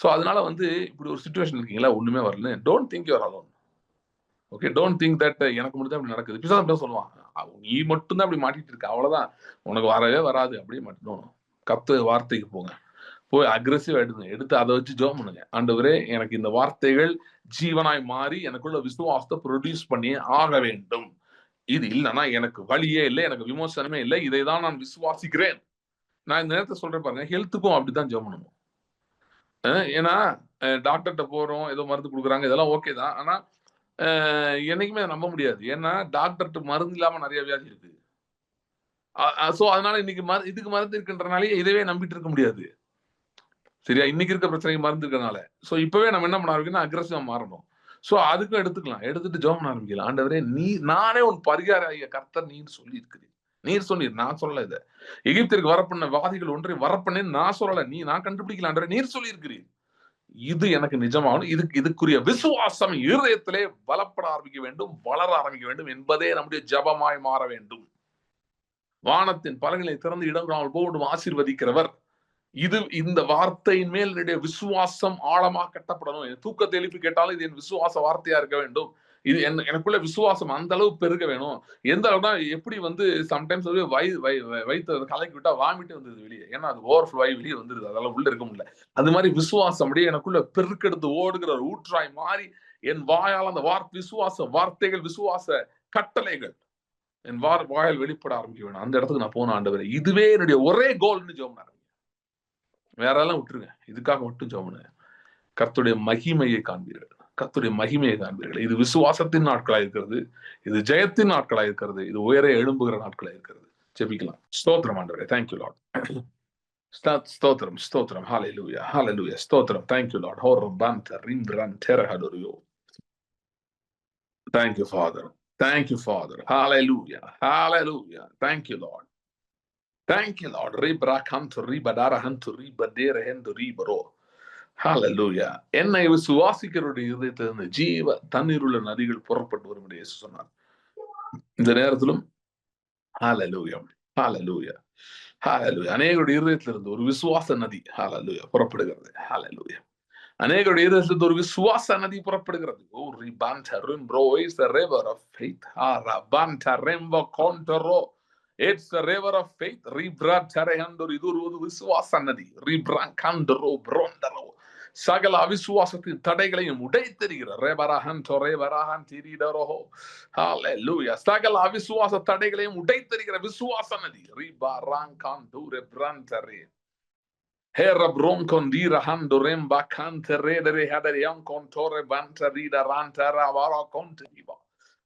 சோ அதனால வந்து இப்படி ஒரு சிச்சுவேஷன் இருக்கீங்களா, ஒண்ணுமே வரல, don't think you are alone. Okay, don't think that எனக்கு மட்டும் தான் இப்படி நடக்குது. பிசாசு சொல்லுவான், நீ மட்டும் தான் அப்படி மாட்டிட்டு இருக்க, அவ்வளவுதான், உனக்கு வரவே வராது அப்படி மட்டும். கத்து வார்த்தைக்கு போங்க, போய் அக்ரெசிவ் எடுத்து அதை வச்சு ஜெபம் பண்ணுங்க. ஆண்டவரே, எனக்கு இந்த வார்த்தைகள் ஜீவனாய் மாறி எனக்குள்ள விசுவாசத்தை ப்ரொடியூஸ் பண்ணி ஆக வேண்டும். இது இல்லைன்னா எனக்கு வழியே இல்லை, எனக்கு விமோசனமே இல்லை, இதை தான் நான் விசுவாசிக்கிறேன். நான் இந்த நேரத்தை சொல்றேன் பாருங்க, ஹெல்த்துக்கும் அப்படித்தான் ஜெபம் பண்ணணும். ஏன்னா டாக்டர்கிட்ட போறோம், ஏதோ மருந்து கொடுக்குறாங்க, இதெல்லாம் ஓகே தான். ஆனா என்னைக்குமே நம்ப முடியாது. ஏன்னா டாக்டர்கிட்ட மருந்து இல்லாம நிறைய வியாதி இருக்கு. சோ அதனால இன்னைக்கு இதுக்கு மருந்து இருக்குன்றனாலே இதவே நம்பிட்டு இருக்க முடியாது. சரியா? இன்னைக்கு இருக்க பிரச்சனைக்கு மருந்து இருக்கனால. சோ இப்பவே நம்ம என்ன பண்ண ஆரம்பிக்கணும், அக்ரெசிவா மாறணும். சோ அதுக்கும் எடுத்துக்கலாம், எடுத்துட்டு ஜெபம் பண்ண ஆரம்பிக்கலாம். ஆண்டவரே, நானே உன் பரிகார கர்த்தர் நீர் சொல்லி இருக்கிறேன். நீர் சொன்னீர், நான் சொல்லல. இதை எகிப்திற்கு வரப்பண்ண வாதிகள் ஒன்றை வரப்பண்ணேன்னு நான் சொல்லல, நான் கண்டுபிடிக்கல. ஆண்டவரே, நீர் சொல்லி இருக்கிறீர். இது எனக்கு நிஜமாகணும். இதுக்குரிய விசுவாசம் இருதயத்திலே பலப்பட ஆரம்பிக்க வேண்டும், வளர ஆரம்பிக்க வேண்டும் என்பதே நம்முடைய ஜபமாய் மாற வேண்டும். வானத்தின் பலகளை திறந்து இடங்களால் போடும் ஆசீர்வதிக்கிறவர். இந்த வார்த்தையின் மேல் என்னுடைய விசுவாசம் ஆழமா கட்டப்படணும். தூக்கத்தை எழுப்பி கேட்டாலும் இது என் விசுவாச வார்த்தையா இருக்க வேண்டும். இது எனக்குள்ள விசுவாசம் அந்த அளவு பெருக வேணும். எந்த அளவுனா, எப்படி வந்து சம்டைம்ஸ் வந்து வயிற்று கலக்கி விட்டா வாமிட்டு வந்தது வெளியே, ஏன்னா அது ஓவர்ஃப்ளோ ஆகி வெளியே வந்துருது, அதெல்லாம் உள்ள இருக்க முடியல. அது மாதிரி விசுவாசம் அப்படியே எனக்குள்ள பெருக்கெடுத்து ஓடுகிற ஒரு ஊற்றாய் மாறி என் வாயால் அந்த விசுவாச வார்த்தைகள், விசுவாச கட்டளைகள் என் வாயால் வெளிப்பட ஆரம்பிக்க வேணும். அந்த இடத்துக்கு நான் போன ஆண்டவரே, இதுவே என்னுடைய ஒரே கோல்னு ஜெபம். வேற எல்லாம் விட்டுருங்க, இதுக்காக மட்டும் ஜெபம் பண்ணுங்க. கர்த்தருடைய மகிமையை காண்பீர்கள், கர்த்தருடைய மகிமையை காண்பீர்கள். இது விசுவாசத்தின் நாட்களா இருக்கிறது, இது ஜெயத்தின் நாட்களா இருக்கிறது, இது உயர எழும்புகிற நாட்களா இருக்கிறது. ஜெபிக்கலாம். ஸ்தோத்திரம் ஆண்டவரே, தேங்க்யூ லார்ட். ஸ்தோத்திரம், ஸ்தோத்திரம், ஹalleluya, ஹalleluya, ஸ்தோத்திரம். Thank you lord. ஹோரபந்த ரிம்ரன் தெரஹடோரியோ. Thank you, Father. Thank you, Father. Hallelujah. Hallelujah. Thank you, Lord. Thank you, Lord. Ribrakantu ribadarahantu ribaderehendu ribaro. Hallelujah. என்னை விசுவாசிக்கிறவருடைய இதயத்திலிருந்து ஜீவ தண்ணீருள்ள நதிகள் புறப்பட்டு வரும் என்று இயேசு சொன்னார். இந்த நேரத்திலும் ஹalleluya, ஹalleluya, ஹalleluya. அநேகருடைய இதயத்திலிருந்து ஒரு விசுவாச நதி ஹalleluya புறப்படுகிறது. ஹalleluya. அநேகருடைய இதயத்திலிருந்து ஒரு விசுவாச நதி புறப்படுகிறது. ஓ ரிபான்ட ரிம்ப்ரோ is the river of faith. ஹாரபான்ட ரெம்போ கோண்டரோ. It's a river of faith. இது ஒரு விசுவாச நதி. சகல அவிசுவாசத்தின் தடைகளையும் உடைத்தெறிகிற சகல அவிசுவாச தடைகளையும் உடைத்தெறிகிற விசுவாச நதி.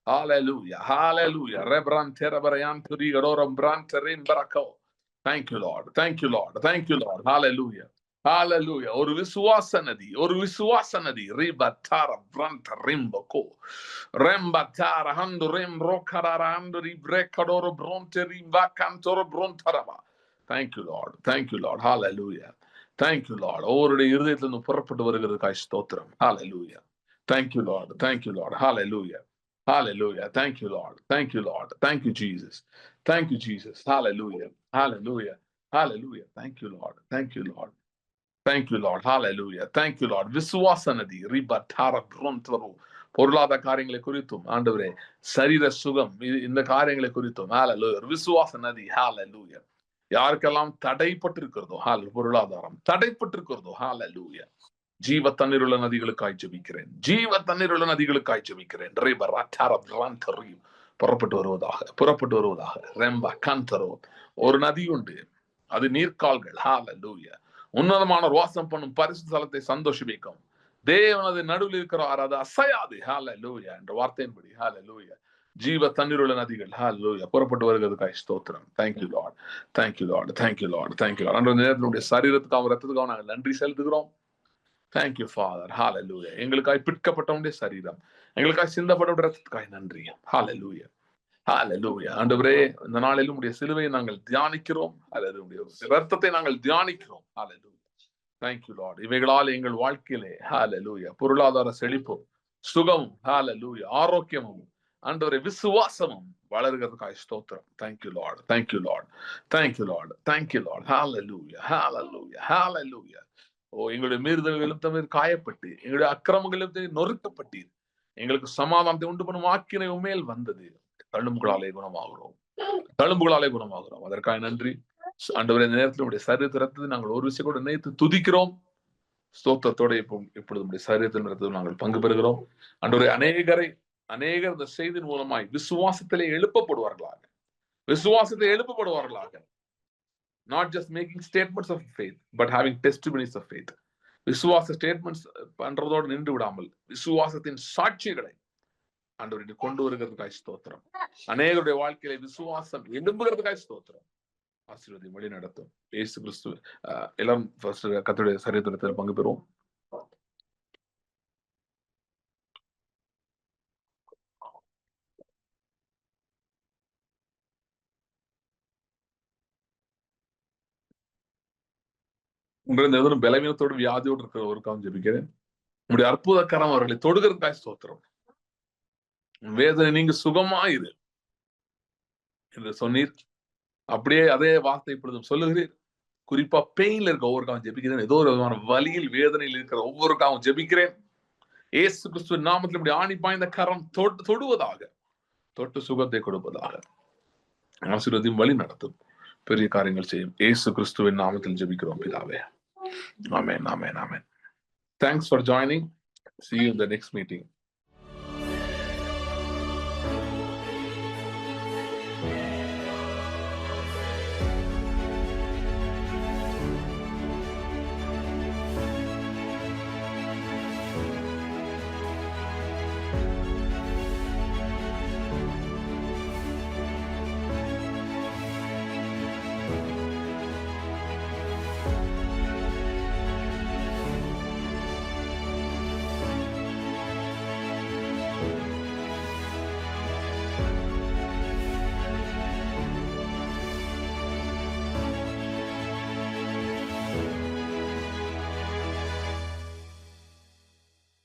Hallelujah. Hallelujah. Thank you, Lord. Thank you, Lord. Thank you, Lord. Hallelujah. Hallelujah. ஒரு விசுவாச நதி, ஒரு விசுவாச நதி. ரிபட்டார பிரந்த ரிம்பகோ. ரெம்பட்டார ஹந்து ரெம்ரோகரார ஹந்து ரிப்ரேகடோர ப்ரோன்டே ரிம்பகந்தோர ப்ரோன்டரபா. Thank you, Lord. Thank you, Lord. Hallelujah. Thank you, Lord. ஒவ்வொருடைய இருதயத்திலிருந்து புறப்பட்டு வருகிறதுக்காய் ஸ்தோத்திரம். Hallelujah. Thank you, Lord. Thank you, Lord. Hallelujah. Hallelujah. Thank you, Lord. Thank you, Lord. Thank you, Jesus. Thank you, Jesus. Hallelujah. Hallelujah. Hallelujah. Thank you, Lord. Thank you, Lord. Thank you, Lord. Hallelujah. Thank you, Lord. விசுவாச நதி பொருளாதார காரியங்களை குறித்தும் ஆண்டவரே, சரீர சுகம், இந்த காரியங்களை குறித்தும் ஹalleluya, விசுவாச நதி ஹalleluya. யாருக்கெல்லாம் தடைப்பட்டிருக்கிறதோ பொருளாதாரம் தடைப்பட்டிருக்கிறதோ ஹalleluya, ஜீவ தண்ணீருள்ள நதிகளுக்காய் ஜெபிக்கிறேன். ஜீவ தண்ணீருள்ள நதிகளுக்காய் ஜெபிக்கிறேன். புறப்பட்டு வருவதாக, புறப்பட்டு வருவதாக. ரெம்பா கந்தரோ, ஒரு நதி உண்டு, அது நீர்க்கால்கள் ஹalleluya. உன்னதமான வாசம் பண்ணும் பரிசுத்த ஸ்தலத்தை சந்தோஷிக்கும். தேவனது நடுவில் இருக்கிறார், அது அசையாது ஹalleluya என்ற வார்த்தையின்படி ஹalleluya. ஜீவ தண்ணீருள்ள நதிகள் ஹalleluya புறப்பட்டு வருகிறதுக்காய் ஸ்தோத்திரம். Thank you Lord. Thank you Lord. Thank you Lord. Thank you Lord. அன்றைய நேரத்தினுடைய சரீரத்துக்காகவும் ரத்தத்துக்காகவும் நாங்கள் நன்றி செலுத்துகிறோம். Thank you Father. Hallelujah. எங்களுக்காய் பிற்கப்பட்டவனுடைய சரீரம், எங்களுக்காய் சிந்தப்பட்ட ரத்தத்துக்காய் நன்றி. Hallelujah. Hallelujah. ஆண்டவரே, இந்த நாளிலும் உடைய சிலுவையை நாங்கள் தியானிக்கிறோம். Hallelujah. ரத்தத்தை நாங்கள் தியானிக்கிறோம். Hallelujah. Thank you Lord. இவைகளால் எங்கள் வாழ்க்கையிலே Hallelujah பொருளாதார செழிப்பும் சுகமும் Hallelujah ஆரோக்கியமும் ஆண்டவரே விசுவாசமும் வளர்கிறதுக்காய் ஸ்தோத்திரம். Thank you Lord. Thank you Lord. Thank you Lord. Thank you Lord. Hallelujah. Hallelujah. Hallelujah. எங்களுடைய மீறுதல்களும் தவிர காயப்பட்டு, எங்களுடைய அக்கிரமங்களும் நொறுக்கப்பட்டு, எங்களுக்கு சமாதானத்தை உண்டு பண்ணும் ஆக்கினை உண்மையில் வந்தது. தழும்புகளாலே குணமாகிறோம், தழும்புகளாலே குணமாகிறோம். அதற்காக நன்றி ஆண்டவரே. இந்த நேரத்தில் உடைய சரீரத்தை ரத்தத்தை நாங்கள் ஒரு விஷயம் கூட நினைத்து துதிக்கிறோம். ஸ்தோத்திரத்தோட இப்பொழுது உடைய சரீரத்தின் ரத்தத்தை நாங்கள் பங்கு பெறுகிறோம். ஆண்டவரே, அநேகர் இந்த செய்தியின் மூலமாய் விசுவாசத்திலே எழுப்பப்படுவார்களாக, விசுவாசத்தை எழுப்பப்படுவார்களாக. Not just making statements of faith, but having testimonies of faith. விசுவாச ஸ்டேட்மெண்ட்ஸ் பண்றதோடு நின்று விடாமல் விசுவாசத்தின் சாட்சிகளை ஆண்டவரே கொண்டு வருகிறதுக்காய் ஸ்தோத்திரம். அநேகருடைய வாழ்க்கையில விசுவாசம் எழும்புகிறதுக்காய் ஸ்தோத்திரம். ஆசீர்வாதம் வழி நடத்தும். இயேசு கிறிஸ்து எல்லாம் கர்த்தருடைய சரீரத்தில் பங்கு பெறுவோம். எதுவும் பலவீனத்தோடு வியாதியோடு இருக்கிற ஒருக்காவும் ஜெபிக்கிறேன். உங்களுடைய அற்புதக்கரம் அவர்களை தொடுகிறதுக்காய் ஸ்தோத்திரம். வேதனை நீங்க சுகமாயிரு என்று சொன்னீர். அப்படியே அதே வார்த்தை இப்பொழுதும் சொல்லுகிறீர். குறிப்பா பெயின்ல இருக்க ஒவ்வொருக்காவும் ஜெபிக்கிறேன். ஏதோ ஒரு விதமான வலியில் வேதனையில் இருக்கிற ஒவ்வொருக்காவும் ஜெபிக்கிறேன். இயேசு கிறிஸ்துவின் நாமத்தில் இப்படி ஆணி பாய்ந்த கரம் தொடுவதாக, தொட்டு சுகத்தை கொடுப்பதாக. ஆசீர்வாதம் வழி நடத்தும், பெரிய காரியங்கள் செய்யும். இயேசு கிறிஸ்துவின் நாமத்தில் ஜெபிக்கிறோம் பிதாவே. Amen. Amen. Amen. Thanks for joining. See you in the next meeting.